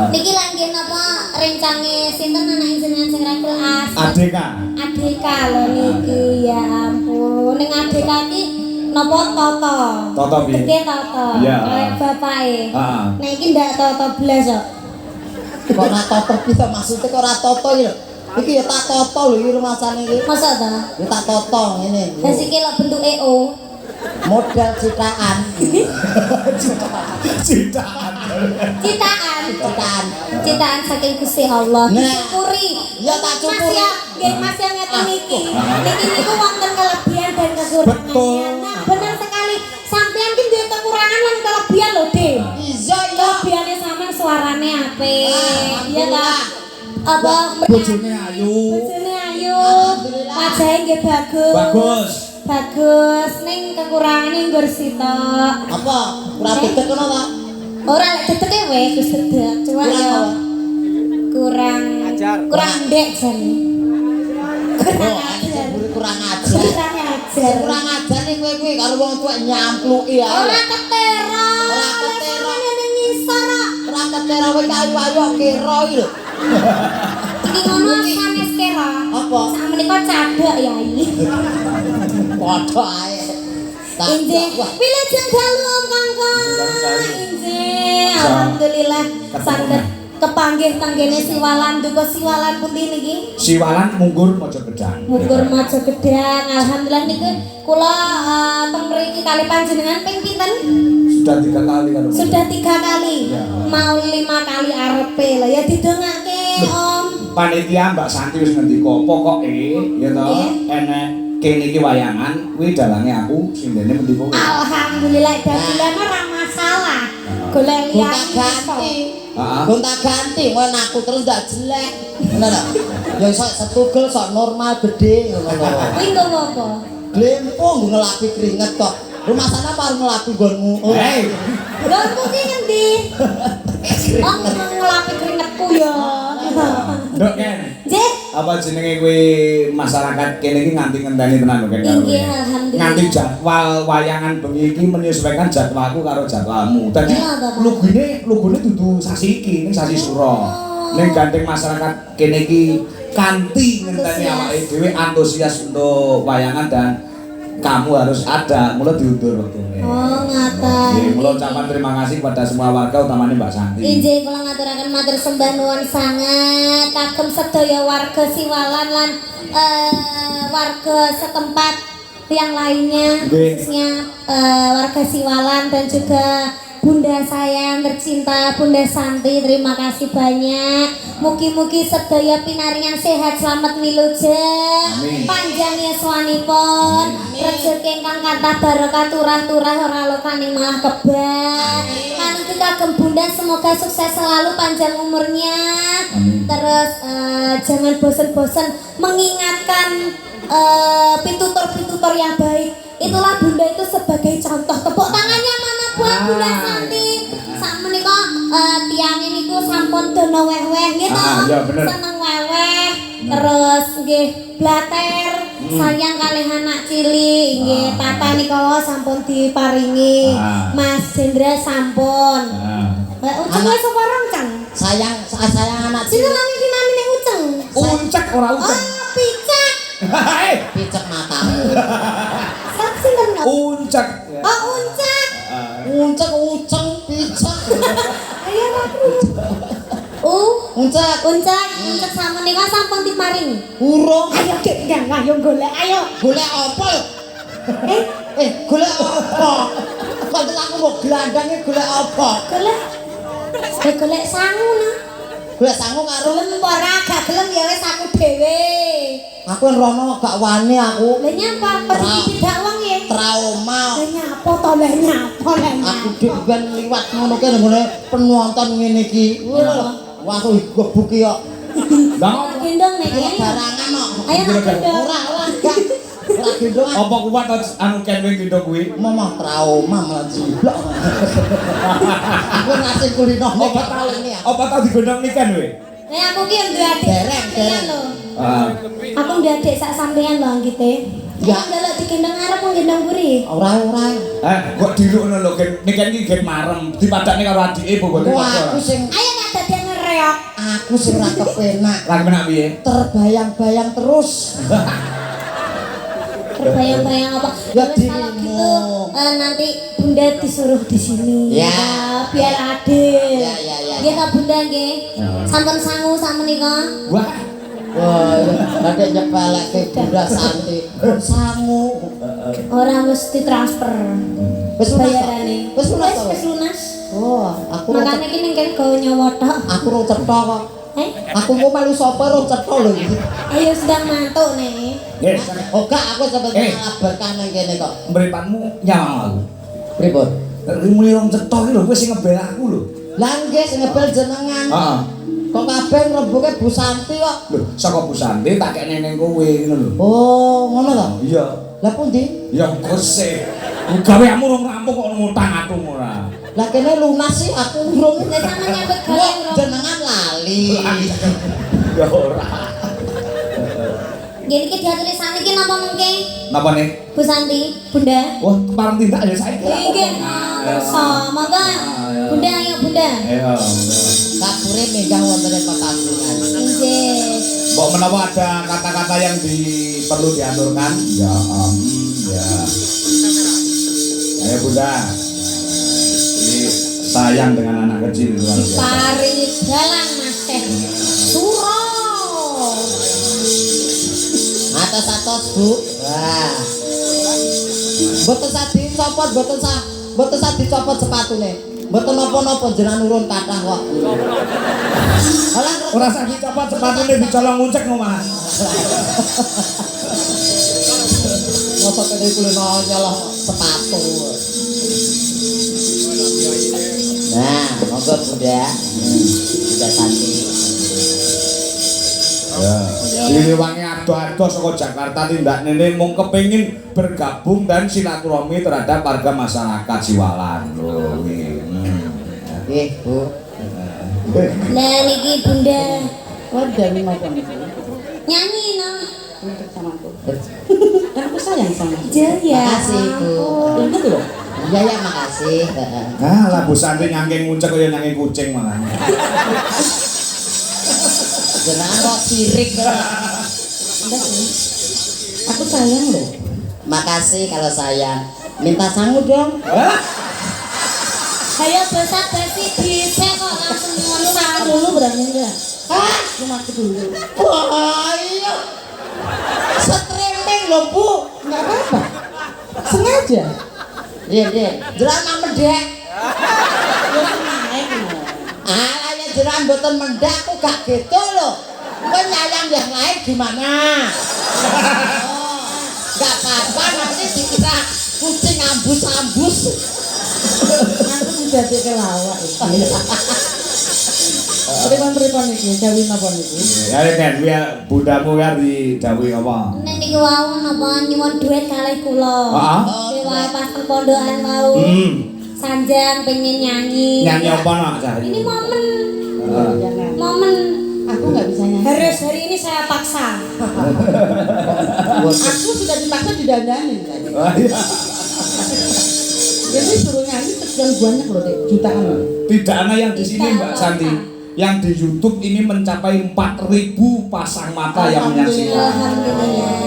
Niki lak nggih napa rencange sinten anak jenengan sing rakil as? Adeka. Adeka lho niki ya ampun. Ning Adeka iki napa Toto? Toto piye? Gede Toto. Iya. Kayak bapake. Heeh. Nah iki ndak Toto blas kok. Kok ora toto bisa maksudnya kok ora toto iki lho. Iki ya tak toto lho iki rumasane iki. Masa ta? Ya tak toto ngene. Wis iki lho bentuke O. Model citaan. Citaan. Citaan. Citaan. Citaan saking Gusti Allah. Nah. Disyukuri. Ya, tak syukuri. Mas ya, nggih Mas ya ngeten iki. Niki niku wonten kelebihan dan kekurangan. Betul. Nah, benar sekali. Sampeyan ki duwe kekurangan lan kelebihan lho, Dik. Iya ya. Kelebihannya sampean suarane apik. Iya ta? Alhamdulillah. Apa Bojone ayu. bojone ayu. Alhamdulillah. Wajahe nggih bagus. Bagus. Bagus. Ning kekurangane nggur sitok. Apa? Ora dedek ngono ta? Ora lek dedeke wis wis dedek. Cuma Kurang ya apa? kurang ndek jane. Kurang Oh, ajar. kurang ajar. Kurang ajar. Kurang ajar nih kowe karo wong tuwek nyampluki ya. Ora ketera. Ora ketera. Ning ngisor kok. Ora ketera kowe ayu-ayu kira iki lho. Iki ngono sanes kira. Apa? Sak menika cadhak yai. Padha ae. Tak Injih, wah. wilujeng dalu Om Kangkang. Injih, alhamdulillah saged kepanggih tenggene siwalan duka siwalan pundi niki? Siwalan munggur maja gedang. Mugur Maja Gedang. Alhamdulillah niku kula teng mriki kali panjenengan ping pinten? Sudah 3 kali kan. Sudah 3 kali. Ya. Mau 5 kali arepe lho ya didongake Om. Panitia Mbak Santi wis ngendika pokoke ya to Nggih. enek kene iki wayangan kuwi dalange aku sindene mendhi kowe. Alhamdulillah dalan ora masalah. Golek Gonta liyane ganti. Heeh. Gonta ganti ngono aku terus ndak jelek. Ngono lho. Ya iso setugel sok normal gede ngono lho. Kuwi nggowo apa? Glempung ngelapi keringet kok. Rumah sana apa ngelapi gonmu? Hei, Lho kuwi ngendi? Oh ngelapi keringetku ya. nduk Ken. Nggih. Apa jenenge kuwi masyarakat kene iki nganti ngenteni tenan lho Ken karo kowe. Inggih, alhamdulillah. Nganti jadwal wayangan bengi iki menyesuaikan jadwalku karo jadwalmu. Dadi Iya, Bapak. lugune dudu sasi iki, ning sasi sura. Oh. Ning gandeng masyarakat kene iki kanthi ngenteni Antusias. awake dhewe antusias untuk wayangan dan kamu harus ada, mulai diundur waktunya. Oh ngaten. Oke, mulai ucapan terima kasih kepada semua warga utamanya Mbak Santi. Injih kula ngaturaken matur sembah nuwun sanget kagem sedaya warga Siwalan lan warga setempat yang lainnya Nggih. khususnya warga Siwalan dan juga Bunda saya yang tercinta, Bunda Santi, terima kasih banyak. Mugi-mugi sedaya pinaringan sehat, selamat wilujeng, panjang yuswanipun, rezeki ingkang kathah barokah turah-turah ora lokaning malah kebak. Kanthi kagem Bunda semoga sukses selalu, panjang umurnya. Terus jangan bosan-bosan mengingatkan pitutur-pitutur yang baik. Itulah Bunda itu sebagai contoh. Tepuk tangannya mana buat Bunda Santi. Sak menika tiyang niku sampun dono weh-weh gitu. Seneng weh-weh. Terus nggih blater. Sayang kalih anak cilik nggih. Tata nika sampun diparingi. Mas Jendra sampun. Uceng wis apa roncang? Sayang anak Sing namine Uceng. Uncek ora ucek. Oh, picek. picek matamu. Sak sinten? Uncek. Oh, uncek. Uceng picek. Ayo aku. Uncek sama nika sampun diparing. Urung. Ayo Dik, ayo golek, ayo. Golek apa lho? Golek apa? Kok aku mau gelandange golek apa? Golek sangu nah. Golek sangu karo Gelem ora gak gelem ya wis aku dhewe. aku rono gak wani aku. Lah nyapa pergi tidak wong ya? Trauma. Lah nyapa to lah nyapa. Aku dik ben liwat ngono ki nggone penonton ngene iki. Wah aku gebuki kok. Lah Gendong nek ya. Barangan kok. Ayo nak gendong. Ora enggak. Ora gendong. apa kuat anu kenwing gitu kuwi? Mama trauma malah jiblok. Aku ngasih kulino nek tau ini ya. Apa tau digendong niken kowe? Nek aku ki ndek adik. Dereng. lho. Heeh. Aku ndek adik sak sampean lho ngite. Ya. Ndelok digendong arep mau gendong buri. Ora. Kok dilukno lho niken iki gen marem dipadakne karo adike bobote Wah, padha. aku sing Ayo nak dadi ngereok. aku sing ra kepenak. Lagi menak piye? Terbayang-bayang terus. Terbayang-bayang apa? Ya, Terus kalau dirimu. gitu nanti Bunda disuruh di sini. Ya. Biar adil. Ya. Nggih Kak Bunda nggih. Sampun sangu samenika. Wah, Wah, ada nyepelek ke Bunda Santi. Sangu. Ora mesti transfer. Wis lunas. Bayarane. Wis lunas. Wis lunas. Oh, aku Makane iki ning kene gawe nyawa tok. aku ro cetha kok. Aku mau melu sapa ro cetha lho iki. Ayo sedang mantuk nih. nggih, Oh, gak aku sampe Eh. ngabarkan nang kene kok. mripatmu nyawang aku. Pripun? Rimuli rong cetok iki lho kowe sing ngebel aku lho. Lah nggih sing ngebel jenengan. Heeh. Kok kabeh ngrembuke Bu Santi kok. Lho, saka Bu Santi tak kene ning kowe ngono lho. Oh, ngono to? Iya. Lah pundi? Ya gose. Gaweanmu rong rampung kok ngutang-atung ora. Lah kene lunas sih aku urung. Lah sama nyambut Kok gawe jenengan lali. Ya ora. Jadi iki diatulisane iki napa mengke? Napa nih? Bu Santi, Bunda. Wah, kepareng tindak ya saiki. Nggih. Sama kan? Bunda ayo Bunda. Ayo. Kapure minggah wonten ing pekasungan. Nggih. Mbok menawa ada kata-kata yang perlu diaturkan? Ya, ya. Ayo Bunda. Ini sayang dengan anak kecil luar biasa. Paringi dalan Mas Teh. Suro. Atas-atas Bu. Wah. Mboten sadi copot, mboten sadi copot sepatune. Mboten napa-napa jenengan urun kathah kok. Alah Ora sak dicopot sepatune dicolong nguncek omah. mosok kene kulino nyolong sepatu. Nah, monggo Bunda. Sudah Santi. Ya. Diliwangi ado-ado saka Jakarta tindak nene mung kepengin bergabung dan silaturahmi terhadap warga masyarakat Siwalan. Lho, iki. Nggih, Bu. Lah niki Bunda Wah, dari napa niku? nyanyi no. Untuk samaku. Dan aku sayang sama. Ya. Makasih, Bu. Betul loh. Iya ya, makasih. Ah, lah Bu Santi nyangking nguncek kaya nyangking kucing malah. Jenengan kok sirik. Aku sayang loh. Makasih kalau sayang. Minta sangu dong. Ayo basa-basi bisa kok langsung ngomong dulu berani enggak? Hah? Cuma aku dulu. Wah, iya. Streaming loh, Bu. Enggak apa-apa. Sengaja. Iya. Jelama medek. jenengan mboten mendak aku gak gitu loh. Kowe nyayang yang lain gimana? Oh, gak apa-apa nanti dikira kucing ambus-ambus. Aku dadi kelawak iki. Pripun iki dawuh napa niki? Ya kan bundamu kan didhawuhi apa? Nek niku wau napa nyuwun dhuwit kalih kula. Heeh. Dewa pas teng pondokan wau. Sanjang pengen nyanyi. Nyanyi apa nak cah? Ini momen. Jangan. Momen. Aku nggak bisa nyanyi. Harus hari ini saya paksa. Aku sudah dipaksa didandanin tadi. Oh, iya. Jadi suruh nyanyi sekian banyak loh, Dek. Jutaan loh. Tidak ada yang di sini Mbak Santi. Yang di YouTube ini mencapai 4.000 pasang mata yang menyaksikan. Alhamdulillah.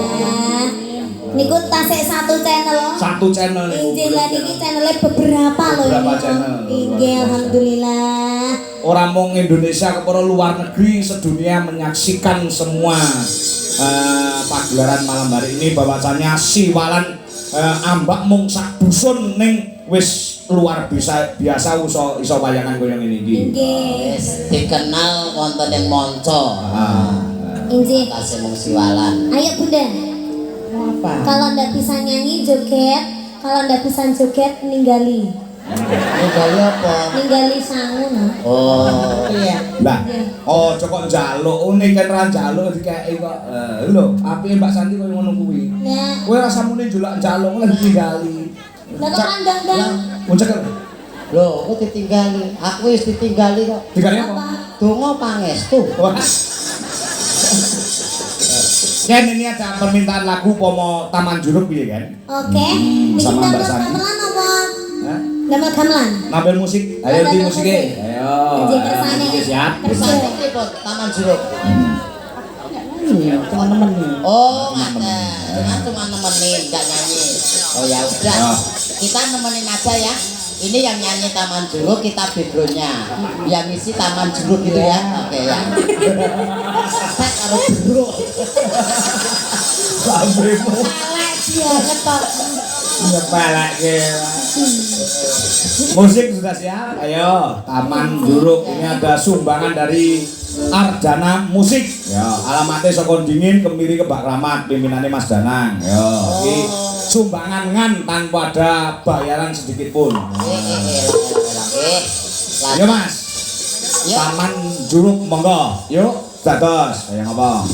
Niku tasik satu channel. Satu channel nih. Injil niki channelnya beberapa loh. Beberapa ini. channel. Inggih alhamdulillah. Orang mau Indonesia ke luar negeri sedunia menyaksikan semua pagelaran malam hari ini bahwasanya siwalan ambak mung sak dusun ning wis luar biasa iso wayangan koyo ngene iki. Inggih. Wis dikenal wonten ing manca. Injil. Kasih mung siwalan. Ayo Bunda. Apa? Kalau ndak bisa nyanyi joget, kalau ndak bisa joget ninggali. Ninggali apa? Ninggali sangu no. Oh. Iya. Lah, oh cokok njaluk une kan ra njaluk dikeki kok. Lho, apike Mbak Santi koyo ngono kuwi. Ya. Kowe rasa muni njulak njaluk lagi ditinggali. Lah kok andang-andang. Muncul. Lho, aku ditinggali. Aku wis ditinggali kok. Ditinggali apa? Donga pangestu. Wah. Ken ini ada permintaan lagu pomo Taman Juruk piye kan? Oke. Niki Sama Mbak damel Santi. gamelan apa? Hah? Damel gamelan. Nampil musik. Ayo di musiknya. Ayo. Injil kersane. Musik siap. Kersane pripun Taman Juruk? Iya, teman-teman nih. Oh, ngaten. Cuma nemenin, enggak nyanyi. Oh ya udah. Ya. Kita nemenin aja ya. Ini yang nyanyi Taman Juruk, kita backgroundnya. Yang isi Taman Juruk gitu ya. Oke ya. Set karo juruk. Lambemu. Elek dia ngetok. Nyepelek ke. Musik sudah siap. Ayo, Taman Juruk ini ada sumbangan dari Ardana Musik. Ya, alamatnya Sokon Dingin Kemiri Kebak Ramat, pimpinannya Mas Danang. Yo, iki sumbangan ngan tanpa ada bayaran sedikit pun. Ayo Mas. Yuk. Taman Juruk monggo. Yuk, dados. Kayak apa?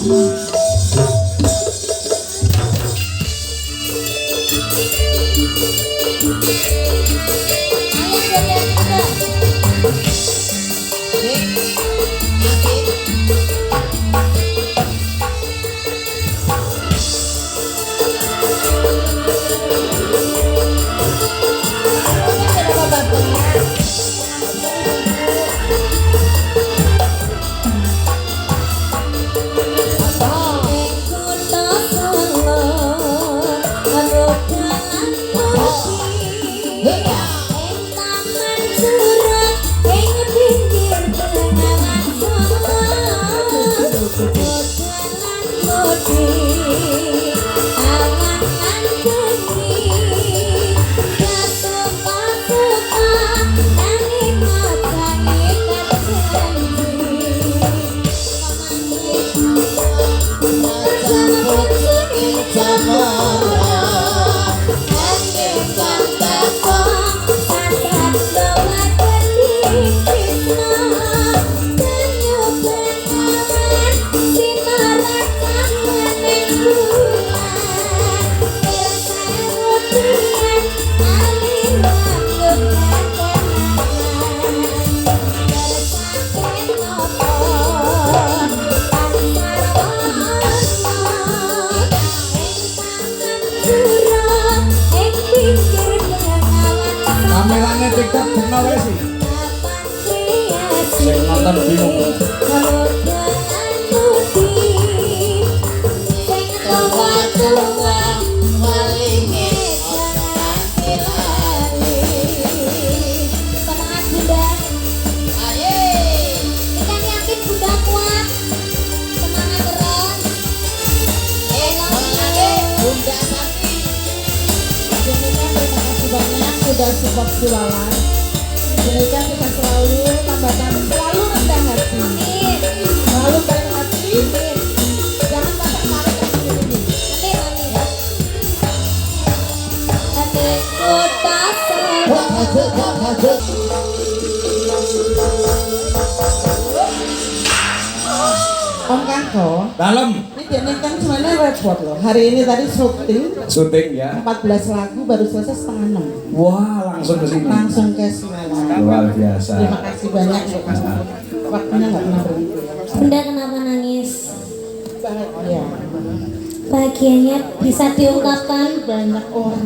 Kamerane TikTok kena wae sih. Sing nonton bingung. Semangat Bunda. Kita yakin Bunda kuat. Semangat terus. Bunda Santi. Indonesia terima kasih banyak sudah support Siwalan. Indonesia kita selalu Mbak Santi selalu rendah hati. Amin. Selalu baik hati. Jangan sampai tarik ke sini. Amin, amin. Amin. Kota Om Kangko, Dalam ini dia kan sebenarnya repot loh. Hari ini tadi syuting ya. 14 lagu baru selesai setengah 6. Wah, langsung ke sini. Langsung ke Semarang. Luar biasa. Terima kasih banyak buat kamu. Waktunya nggak pernah berhenti. Bunda kenapa nangis? Bahagia. Bahagianya bisa diungkapkan. Banyak orang.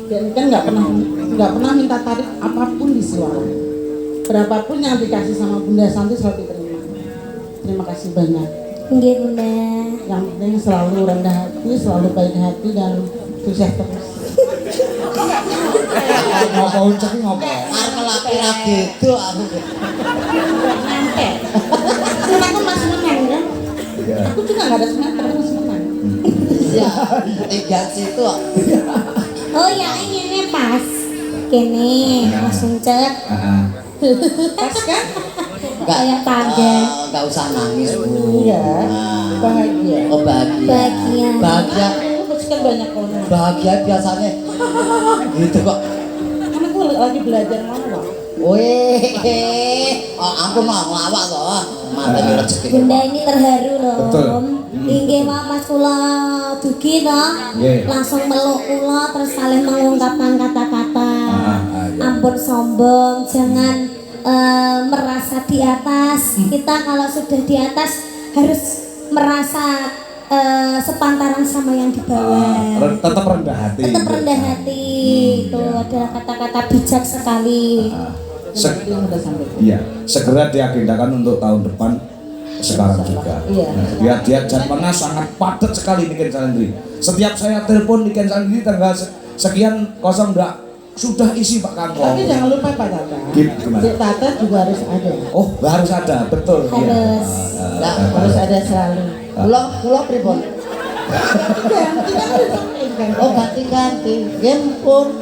Dan kan nggak pernah minta tarif apapun di Siwalan. Berapapun yang dikasih sama Bunda Santi selalu diterima. Terima kasih banyak. Nggih, Bunda. Yang penting selalu rendah hati, selalu baik hati dan sukses terus. Ngopo ucap ngopo? Arep laki gitu aku. Nanti. Karena aku masih menang kan. Aku juga nggak ada semangat tapi masih menang. Iya, tiga situ. Oh ya, ini pas. Kene, langsung cet. Pas kan? Kayak tangga. Enggak usah nangis, Bu. Iya. Bahagia. Oh, bahagia. Bahagia. Bahagia. Pasti kan banyak orang. Bahagia biasanya gitu kok. Karena aku lagi belajar ngelawak. Wih, oh ampun mau ngelawak kok. Mantan rezeki. Bunda ini terharu loh. Betul. Inggih Pak Mas kula dugi toh. Nggih. Langsung meluk kula terus saling mengungkapkan kata-kata. iya. Ampun sombong, jangan merasa di atas. Kita kalau sudah di atas harus merasa sepantaran sama yang di bawah. Tetap rendah hati. Tetap rendah hati. Itu adalah kata-kata bijak sekali. Yang udah sampai. Iya, segera diagendakan untuk tahun depan sekarang juga. Iya. Lihat dia jadwalnya sangat padat sekali Niken Salendri. Setiap saya telepon Niken Salendri tanggal sekian kosong enggak sudah isi Pak Kangko. Tapi jangan lupa Pak Tata. Gimana? Dek Tata juga harus ada. Oh, harus ada, betul. Iya. Harus. Harus ada selalu. Pulau pripun? Ganti kan disampaikan. Oh, ganti-ganti. Gempur.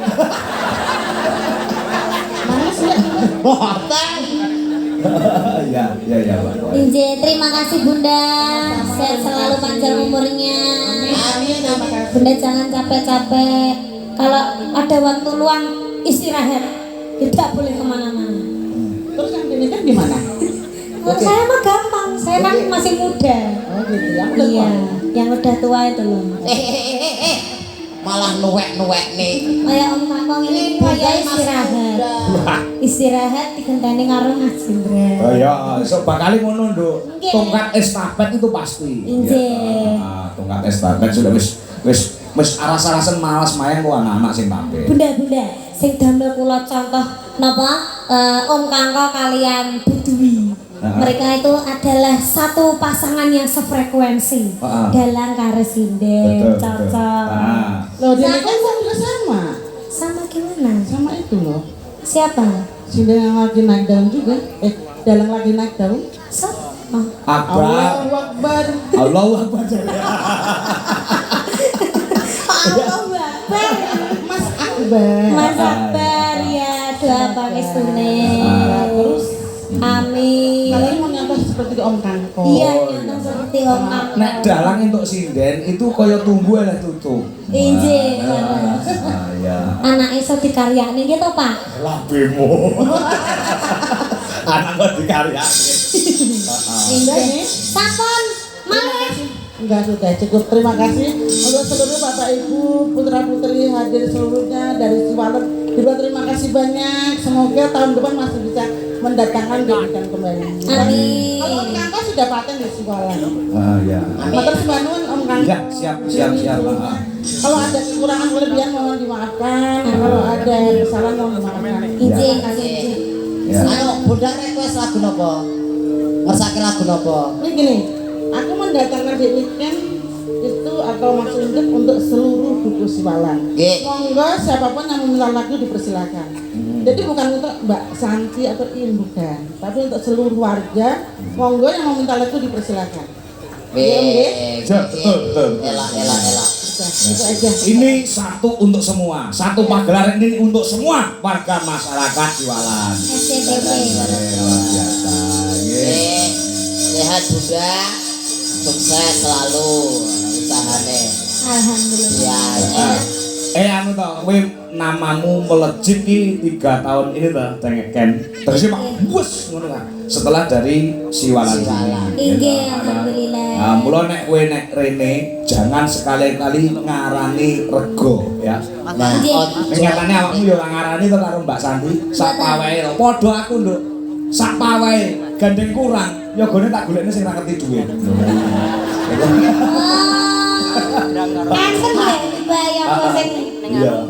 Mana sih? Boten. Ya, Pak. Inje, terima kasih Bunda. Sehat selalu panjang umurnya. Amin, terima kasih. Bunda jangan capek-capek. Kalau ada waktu luang istirahat, tidak boleh kemana-mana. Terus yang ini kan gimana? Kalau saya mah gampang, saya kan masih muda. Oh gitu ya. Udah Iya, tua. yang udah tua itu loh. Malah nuwek-nuwek nih. Kayak Om Kakong ini kayak istirahat. Istirahat digenteni karo Mas Jendra. Oh ya, so bakal ngono, Nduk. Nggih. Tongkat estafet itu pasti. Injih. Ya, tongkat estafet sudah wis aras-arasan malas main kok anak-anak sing tampil. Bunda, sing damel kula contoh napa Om Kangko kalian Budwi. Mereka itu adalah satu pasangan yang sefrekuensi. Dalang karo Betul, sinden, betul. cocok. Loh dia kan juga sama. Sama gimana? Sama itu loh. Siapa? Sinda yang lagi naik daun juga. Dalang lagi naik daun. Sama. Akbar. Allahu Akbar. Allahu Akbar. Allahu Akbar. Mas Akbar. Mas Akbar ya doa pangestune. Terus Amin. kalian mau nyontoh seperti Om Kangko. Iya, nyontoh seperti Om Kangko. Nek dalang entuk sinden itu kaya tunggu oleh tutup. Injih. Ya. Anak iso dikaryakne gitu, Pak. Labemu. Anak kok dikaryake. Injih. Sampun, malih. Enggak sudah cukup. Terima kasih untuk seluruh Bapak Ibu, putra putri hadir seluruhnya dari Siwalan. Juga terima kasih banyak. Semoga tahun depan masih bisa mendatangkan demikian kembali. Amin. Kalau Om Kangko sudah paten di Siwalan. Ya. Matur sembanuan Om Kangko. Ya, siap. Kalau ada kekurangan kelebihan mohon dimaafkan. Kalau ada kesalahan mohon dimaafkan. Injih, Terima kasih. injih. Ya. Ayo, Bunda request lagu nopo? Ngersake lagu nopo? Ini gini, aku mendatangkan di weekend itu atau maksudnya untuk seluruh buku Siwalan. Nggih. Monggo siapapun yang meminta lagu dipersilakan. Jadi bukan untuk Mbak Santi atau In bukan, tapi untuk seluruh warga. Monggo yang mau minta lagu dipersilakan. Wih, betul. Elak. sudah. Itu aja. Ini satu untuk semua. Satu pagelaran ini untuk semua warga masyarakat Siwalan. SCTV. Luar biasa. Nggih. Sehat juga, sukses selalu usahane. Alhamdulillah. Ya, Anu toh, kowe namamu melejit iki 3 tahun ini toh, Ken. Terus Pak, wes ngono kan. Setelah dari Siwalan. Inggih, alhamdulillah. Nah, mula nek kowe nek rene jangan sekali-kali ngarani rego ya. nah, Nyatane awakmu ya ora ngarani to karo Mbak Santi, sapa wae to. Padha aku, Nduk. Sapa wae, gandeng kurang, ya gone tak golekne sing ra ngerti dhuwit. Kanker ya, bayar kok sing Iya.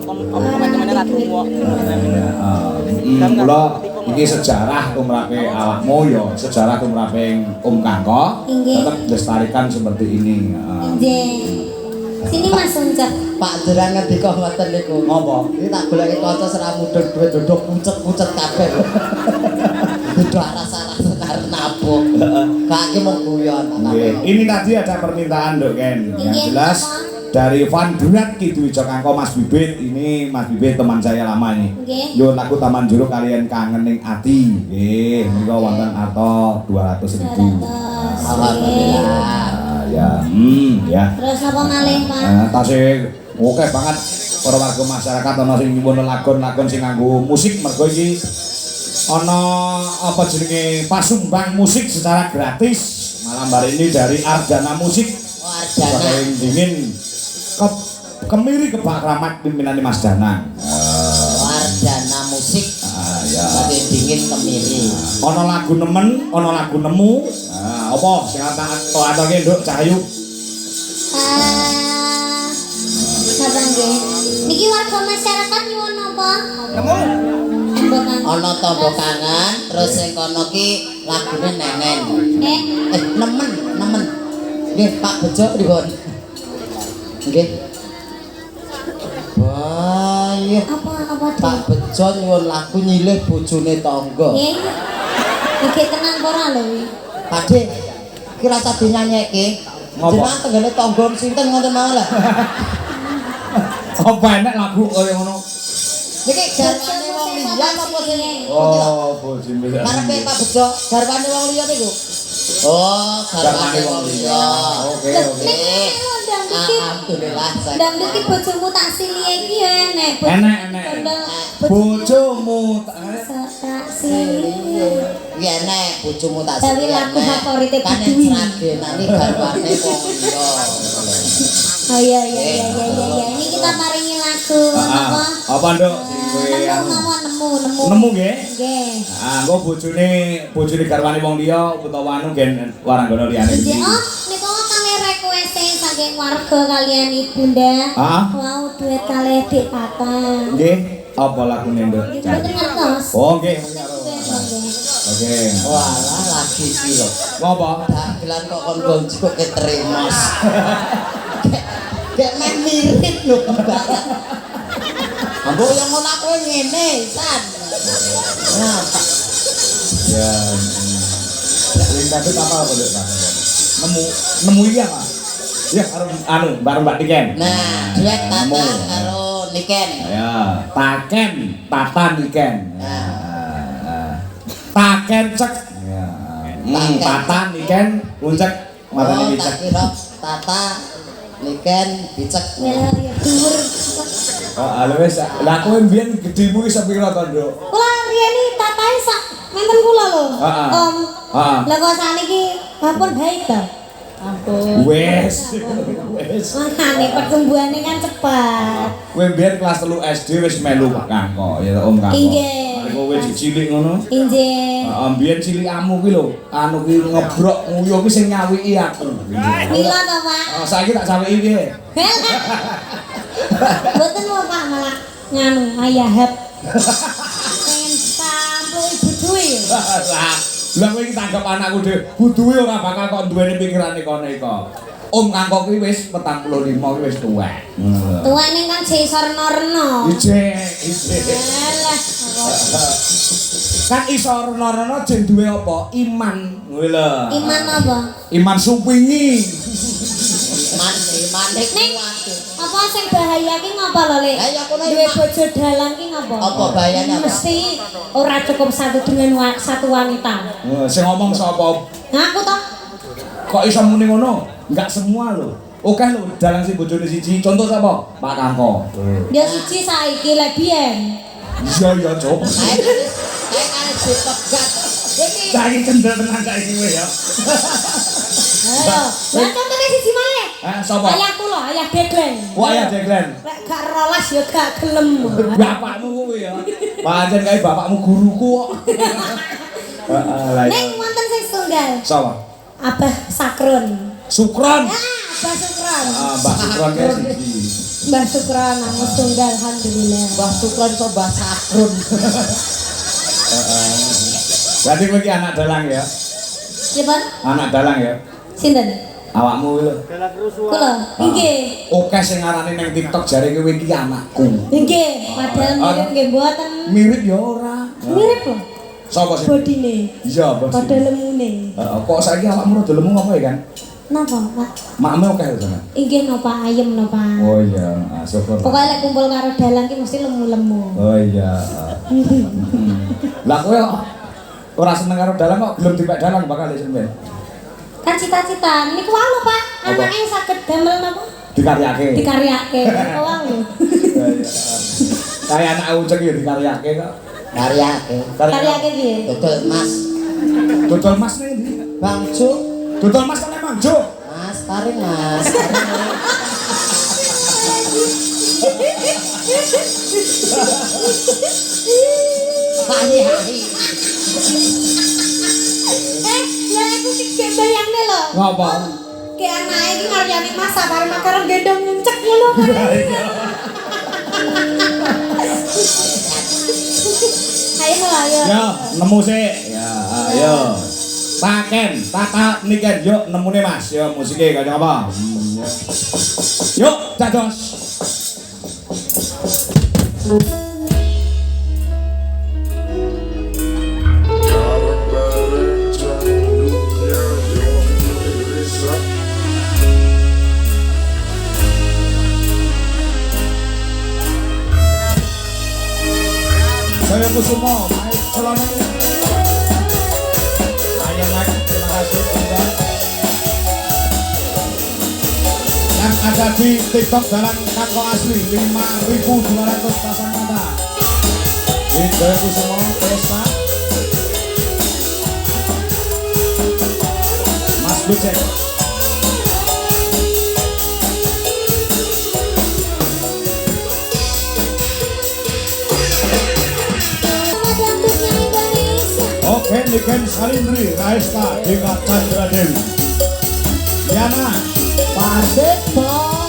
Mula iki sejarah tumrape awakmu ya, sejarah tumrape Kangko. Inggih. Tetap lestarikan seperti ini. Inggih. Sini Mas Uncak. Pak Duran ngendika ngoten niku. Ngopo? Iki tak goleki kanca sing ra mudhun duwe duduk pucet-pucet kabeh. Dudu arah-arah karep nabung. Kaki mau guyon. Nggih. Ini tadi ada permintaan Nduk Ken. Yang Inggih, jelas apa? dari Van Durat Kidul Kangko Mas Bibit. Ini Mas Bibit teman saya lama ini. Nggih. Yo lagu Taman Juru kalian kangening ati. Nggih, menika wonten arta 200.000. Alhamdulillah. Ya, ya. Terus apa malih, Pak? Tasih oke banget para warga masyarakat ana sing nyuwun lagon-lagon sing nganggo musik mergo iki ana apa jenenge pasumbang musik secara gratis malam hari ini dari Ardana Musik. Oh, Ardana. Paling dingin kemiri kebak ramat pimpinan Mas Danang. Ardana musik. Ya. Lagi dingin kemiri. Ana lagu nemen, ana lagu nemu. Apa sing atake Nduk Cahyu? Apa nggih? Niki warga masyarakat nyuwun apa? Nemu. Ana tanda kangen, terus sing kono ki lagune nenen. Nemen. Nggih, Pak Bejo pripun? Nggih. Wah, iya. Apa Pak Bejo nyuwun lagu nyilih bojone tangga. Nggih. Iki tenang ora lho. Pakde, ki rasa dinyanyekke. Ngopo? Jenengan tenggene tangga sinten ngoten mawon lah. Apa enek lagu kaya ngono? Niki garwane wong liya apa sing? Oh, bojone. Karepe Pak Bejo, garwane wong liya niku. Oh, garwane wong liya. Oke. Alhamdulillah. Ndang iki bojomu tak silie iki ya enek. Enek. Bojomu tak silie. Iya nek bojomu tak Tapi lagu favorite kan Budui. sragenane garwane wong liya. Oh iya. Ini kita paringi lagu apa? Apa Nduk? Nemu nggih? Nggih. Engko bojone garwane wong liya utawa anu gen waranggana liyane. Nggih. Oh, niku kali request saking warga kalian Ibunda. Wow, duet kali Dik Tata. Nggih, apa lagune Nduk? Iki mboten ngertos. Oh, nggih. Nggih. Oke. Walah lagi iki lho. Ngopo? Dagelan kok kon gonjok keteremos. Kayak main mirip lho banget. Ambo yang ngono kowe ngene, San. Nah, Ya. Linda itu apa Nduk? Nemu iya, Pak. Ya, anu bareng Mbak Diken. nah, duet Tata karo Niken. Ya, Tata Niken. Taken cek. Ya. Tata Niken uncek matane Oh, tak dicek. kira Tata Niken dicek. Ya, ya dhuwur. Oh, halo wis. Lah kowe mbiyen gedhimu wis sepira to, Nduk? Kula riyen iki tatahe sak menten kula lho. Heeh. Om. Heeh. Lah kok saniki ampun haid ta? Ampun. Wes. Makane pertumbuhane kan cepat. Kowe mbiyen kelas 3 SD wis melu Pak Kangko, ya Om Kangko. Inggih. Kowe cilik ngono. Inggih. Heeh, mbiyen cilikamu ki lho, anu ki ngebrok nguyuh ki sing nyawiki aku. Mila to, Pak? Oh, saiki tak sawiki ki. Mboten mau Pak malah nganu ayahep. Pengen tampuk ibu duwe. Lah kowe iki tanggap anakku dhewe, buduhe ora bakal kok duweni pikirane kono iko. Om Kangko ki wis 45 ki wis tuwek. Tuwek ning kan jek rena-rena. Ije. Alah. Kan iso rena-rena jeng duwe apa? Iman. Ngono lho. Iman apa? Iman supingi. manik Ning, kuwi. apa sing bahaya ki ngapa lho, Lek? Lah ya kono Duwe bojo dalang ki ngapa? Apa bahayane apa? Mesti ora cukup satu dengan satu wanita. Sing ngomong sapa? Ngaku toh? Kok iso muni ngono? Enggak semua lho. Oke lho, dalang sing bojone siji. Contoh sapa? Pak Kangko. Ya siji saiki lek biyen. Iya, Cuk. Kae kan dipegat. Iki Saiki kendel tenan saiki kowe ya. Ayo, lah contohnya siji malah. Sapa? Ayahku lho, ayah Deglen. Wah, ya Deklen. Lek gak rolas ya gak gelem. Bapakmu kuwi ya. Pancen kae bapakmu guruku kok. Heeh, Ning wonten sing setunggal. Sapa? Abah Sakrun. Sukron. Abah Sukron. Mbak Sukron kae siji. Mbah Sukron nang setunggal alhamdulillah. Mbah Sukron iso Mbah Sakrun. Berarti kowe iki anak dalang ya? Napa? Anak dalang ya? Sinten? Awakmu lho. Kula. Nggih. Oke sing ngarani ning TikTok jare kowe iki anakku. Nggih, padahal mirip nggih mboten. Mirip ya ora. Mirip lho Sapa sih? bodine. Iya, Bos. Padha lemune. Kok saiki awakmu rada lemu apa ya kan? Napa, Pak? Makmu oke lho sama. Inggih napa ayem napa. Oh iya, syukur. Pokoknya lek kumpul karo dalang ki mesti lemu-lemu. Oh iya. Lah kowe kok ora seneng karo dalang kok belum dipek dalang bakal sampean. Kan cita-cita niku wae lho, Pak. Anake saged damel napa? Dikaryake. Dikaryake. Wae lho. Kayak anak ucek ya dikaryake kok. Karyake. Karyake piye? Dodol emas. Dodol mas ning ndi? Bangjo. Dodol mas nang Mangjo. Mas, taring Mas. Hai. Lah aku ki gak bayangne lho. Ngapa? Ki anake iki ngaryane Mas sapare makaron gendong nguncek ngono kan. Ayo lah ya. Ya, nemu sih. Ya, ayo. Paken, tata niken, yuk nemune Mas. Yo musiknya kayak apa? Yuk, dados. Saya Kusumo, naik celana. Ayo naik, terima kasih sudah. Yang ada di TikTok dalam Kangko asli 5.200 pasang mata. Di Saya Kusumo, Pesta. Mas Bucek. Oke, Niken Salindri, Raista, Dika Chandra Dewi. Yana, Pasik dong.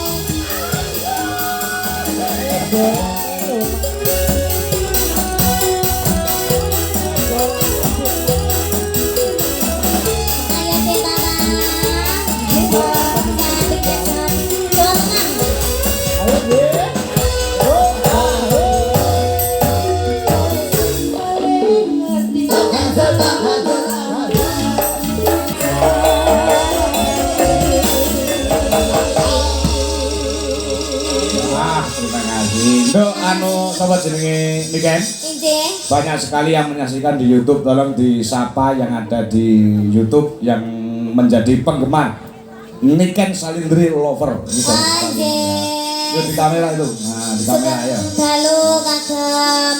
Ayo kita terima kasih. Nduk, sapa jenenge Niken? Injih. Banyak sekali yang menyaksikan di YouTube, tolong disapa yang ada di YouTube yang menjadi penggemar Niken Salindri Lover. Yuk di kamera itu. Nah, di kamera ya. Dalu kagem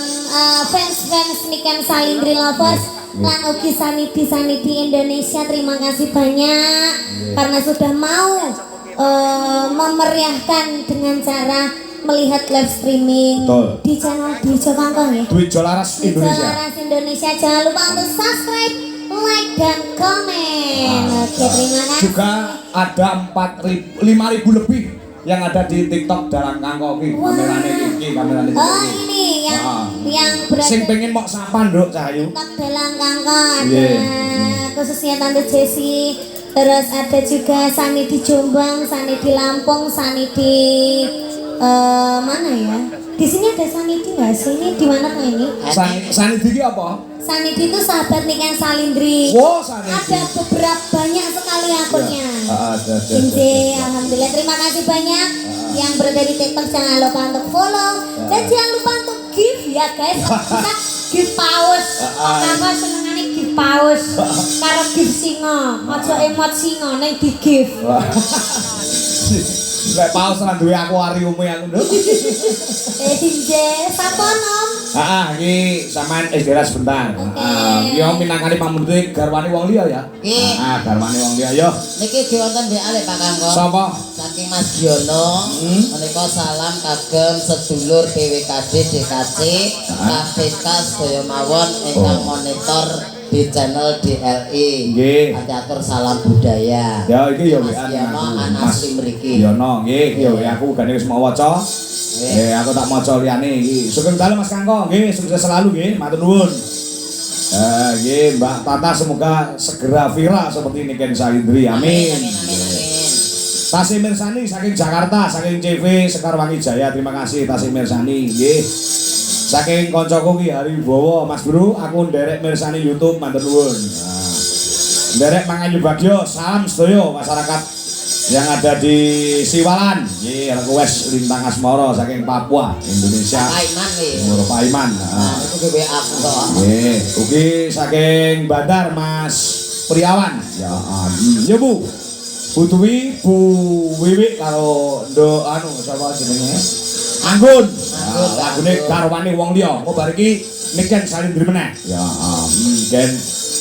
fans-fans Niken Salindri Lovers lan ugi sanidi Indonesia, terima kasih banyak karena sudah mau memeriahkan dengan cara melihat live streaming. Betul. Di channel di Kangkong ya. Dwi Jolaras Di Indonesia. Jolaras Indonesia, jangan lupa untuk subscribe, like dan komen. Oke, terima kasih. Juga ada 5.000 lebih yang ada di TikTok dalam Kangko iki. Kamerane iki, kamerane iki. Oh, ini yang berada Sing pengen mau sapa, Nduk Cahayu? TikTok dalam Kangkong ada Yeah. khususnya Tante Jessi, terus ada juga Sani di Jombang, Sani di Lampung, Sani di mana ya? Di sini ada Sanidi nggak sih? Ini di mana tuh ini? Sanidi iki apa? Sanidi itu sahabat Niken Salindri. Oh, Sanidi. Ada beberapa banyak sekali akunnya. Ada. Inje, alhamdulillah terima kasih banyak yang berada di TikTok, jangan lupa untuk follow dan jangan lupa untuk give ya guys. Kita give paus. Apa senengane give paus. Karo give singa, aja emot singa ning di give. Lek paus ra duwe akuariume aku lho. Inje, sapa nom? Iki sampean istirahat sebentar. Yo minangkani pamrente garwane wong liya ya. Garwane wong liya yo. Niki diwonten WA le Pak Kangkon. Sapa? Saking Mas Giono, menika salam kagem sedulur PWKD DKC, KPK sedaya mawon ingkang monitor di channel DLI. Nggih. Atur salam budaya. Ya iki yo Mas WA Giono anak asli mriki. Yono nggih, yo aku gane wis mau waca. Aku tak maca liyane iki. Sugeng dalu Mas Kangko, nggih, sukses selalu nggih, matur nuwun. Nggih, Mbak Tata semoga segera viral seperti Niken Salindri. Amin. Tasih Mirsani saking Jakarta, saking CV Sekar Wangi Jaya. Terima kasih Tasih Mirsani, nggih. Saking koncoku ki Hari Wibowo, Mas Bro, aku nderek mirsani YouTube, matur nuwun. Nderek Manganyu Bagyo, salam sedaya masyarakat yang ada di Siwalan, nggih, request Lintang Asmara saking Papua, Indonesia. Paiman nggih. Pak Iman. Itu WA aku kok. Nggih, ugi saking Bandar Mas Priawan. Ya Bu. Bu Dwi, Bu Wiwi karo Nduk anu sapa jenenge? Anggun. Lagune garwane wong liya. Engko bar iki Niken Salindri meneh. Ya, gen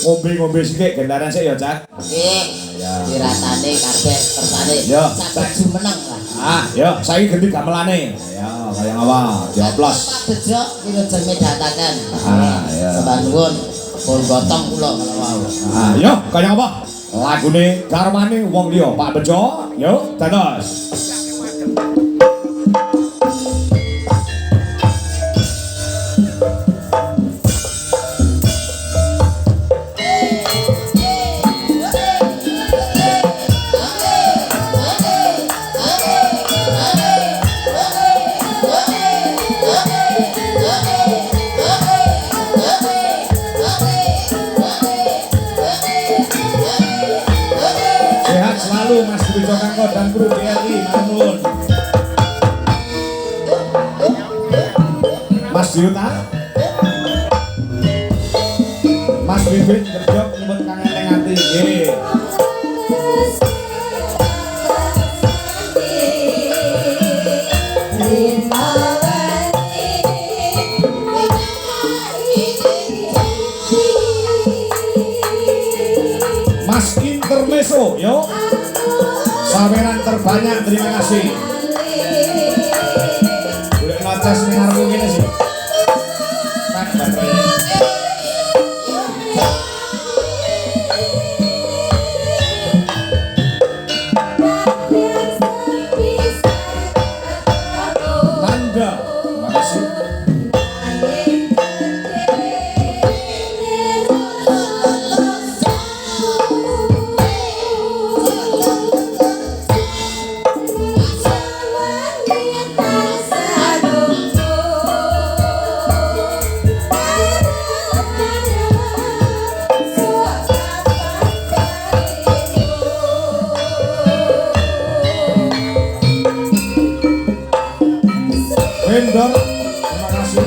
ngombe-ngombe sithik gendaran sik ya, Cak. Nggih. Dirasane kabeh kersane. Ya. Sampai jumeneng lah. Ya, saiki ganti gamelane. Ya, kaya ngapa? Dioplos. Pak Bejo wilujeng medhataken. Ya. Sembah nuwun. Pun gotong kula ngono wae. Yo, kaya ngapa? Lagune garwane wong liya, Pak Bejo. Yo, dados. Sehat selalu Mas Bejo Kangko dan kru DLI, matur nuwun. Mas Yuta, Mas Bibit kerja nyebut kangen neng ati, nggih. Mas Intermeso, yo. Saweran terbanyak, terima kasih. Udah ngocas nih harus gini sih. Kan baterainya. Tanda, terima kasih. Vendor, terima kasih.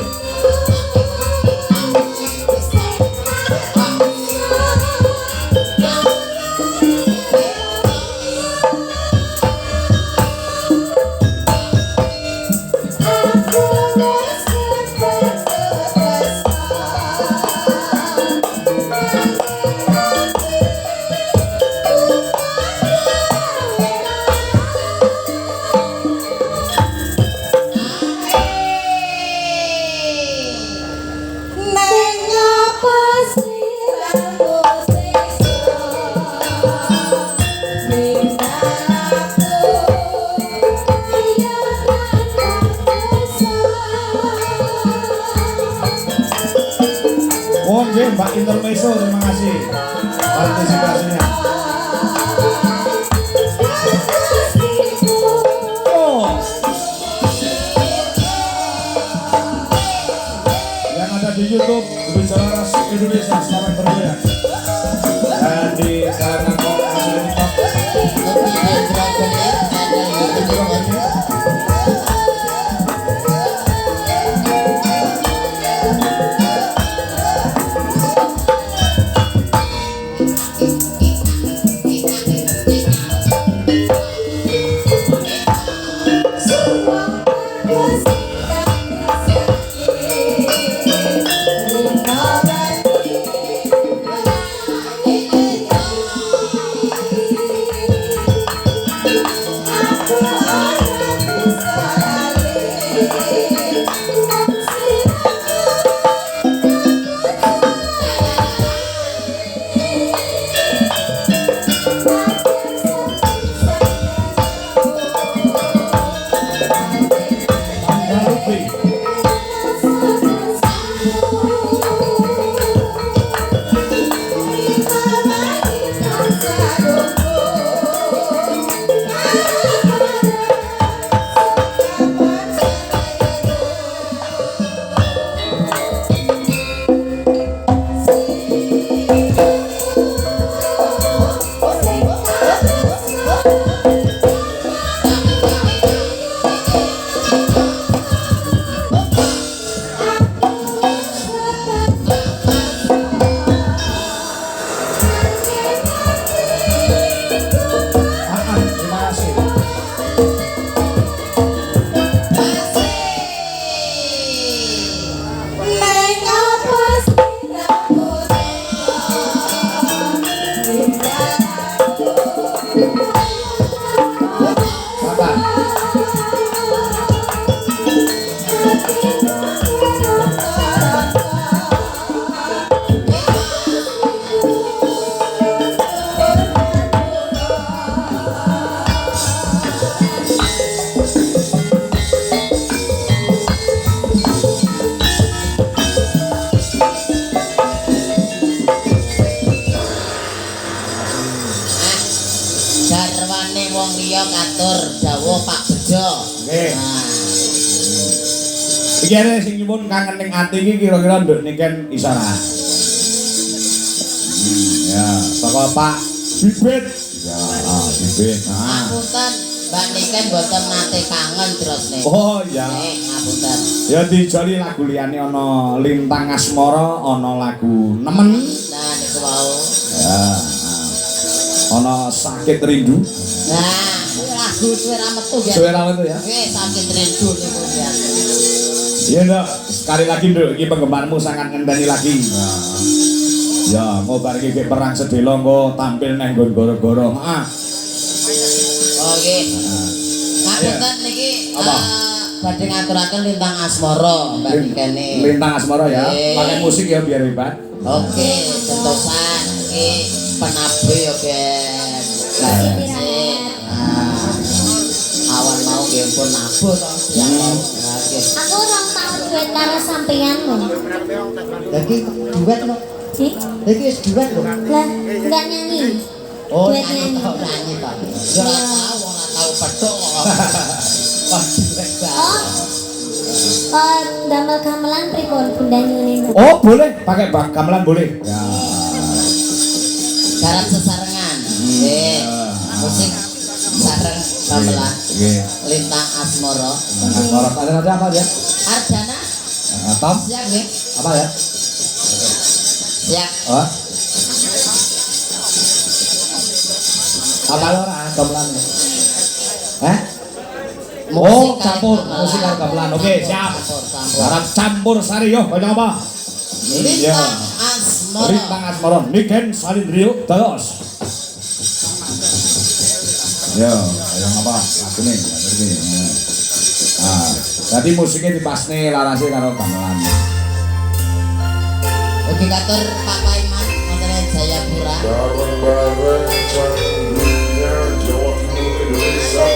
garwane wong liya katur dawuh Pak Bejo. Nggih. Nah, Iki arek sing nyuwun kangen ning ati iki kira-kira nduk niken isyarat. Ya, saka Pak Bibit. Ya, Bibit. Nah. ngapunten Mbak Niken mboten nate kangen terus nih. Oh iya. Ngapunten. Ya dijoli lagu liyane ana Lintang Asmara, ana lagu Nemen. Nah niku wau. Ya. Ana Sakit Rindu. Nah, lagu suwe ra metu ya. Suwe ra metu ya. Wis sakit rindu niku ya. Iya Nduk, sekali lagi Nduk, iki penggemarmu sangat ngenteni lagi. Nah. Ya, ngobar iki perang sedelo engko tampil nang nggon goro-goro. Maaf. Oke. Ngapunten niki Apa? badhe ngaturaken Lintang Asmara Mbak Nikene. Lintang Asmara ya. Oke. Pakai musik ya biar hebat. Oke, tentosan iki penabe ya, Ben. Awan mau nggih pun nabuh to. Ya. Oke. Aku orang mau duet karo sampean lho. Lagi duet lho. Ih, Lagi wis duet lho. lah enggak nyanyi. Oh, Duet nyanyi nyanyi. tau nyanyi to. Ya ora tau, ora tau petuk kok. Pas duet Oh. Damel gamelan pripun Bunda nyuwun. Oh, boleh. Pakai gamelan boleh. Ya. Garap sesarengan. Nggih. Musik sareng gamelan. Nggih. Lintang Asmara. Asmara ada apa ya? Arjana Apa? siap nggih? Apa ya? Siap. Oh. Apa ora gamelan? Oh, campur musik karo gamelan. Oke, siap. Garap campur sari yo, kaya apa? Lintang Asmara. Lintang Asmara, Niken Salin Rio terus. Yo, kaya apa? Lagune ngerti. Ah, dadi musiknya dipasne larase karo gamelan. Ugi katur Pak Paiman wonten ing Jayapura. Bareng-bareng canggihnya Jawa Timur Indonesia.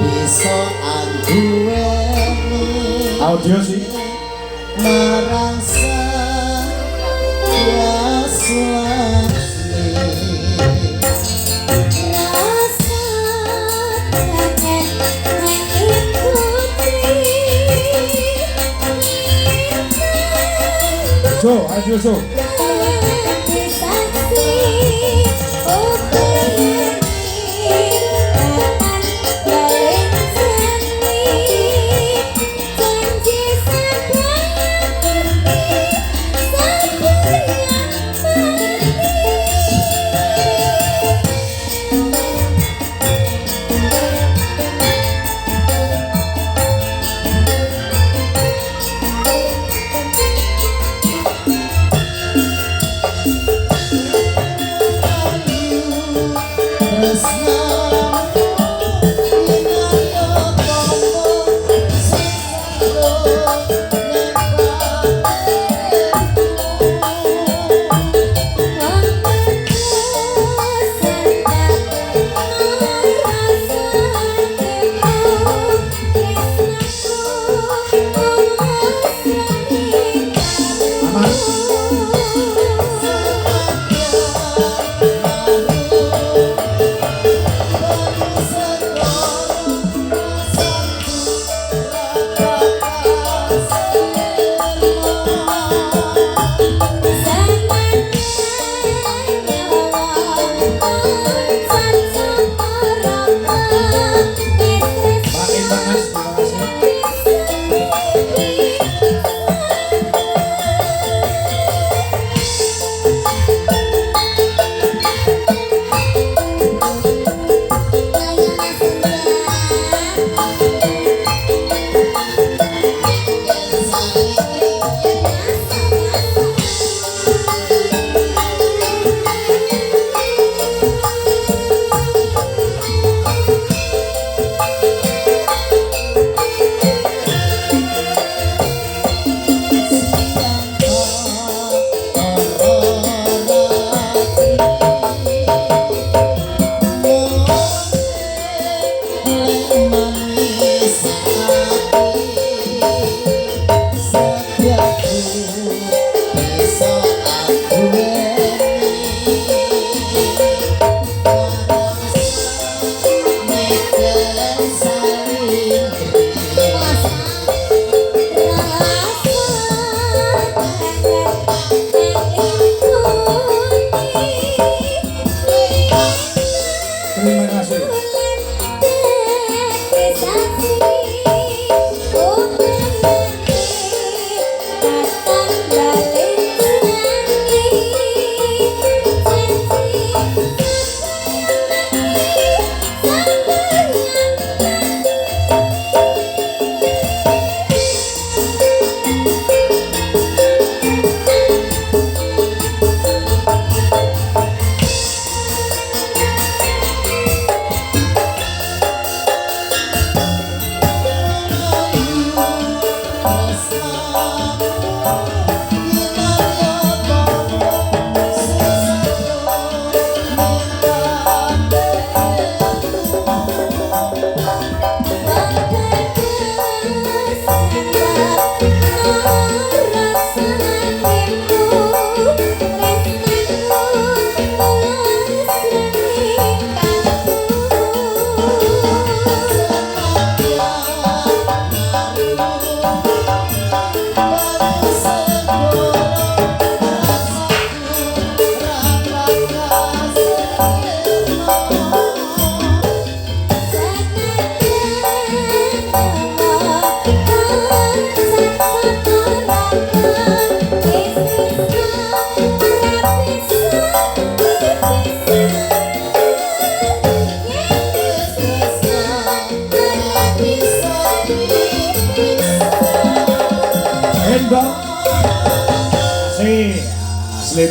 Bisa angguweni Audio sih. marang Jo, ayo Jo.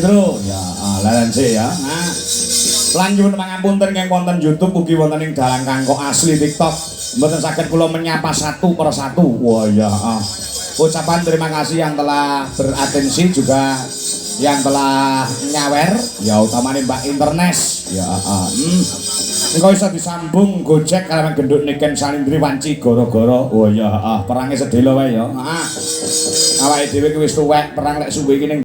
Salindro. Ya, laran sih ya. Nah. Lanjut pangapunten ingkang wonten YouTube ugi wonten ing dalang kanggo asli TikTok. Mboten saged kula menyapa satu per satu. Wah ya. Ucapan terima kasih yang telah beratensi juga yang telah nyawer ya utamanya Mbak Internes ya engko iso disambung Gojek kalian gendut Niken Salindri Wanci goro-goro oh ya perangnya sedelo wae ya awake dhewe ki wis tuwek perang lek suwe iki ning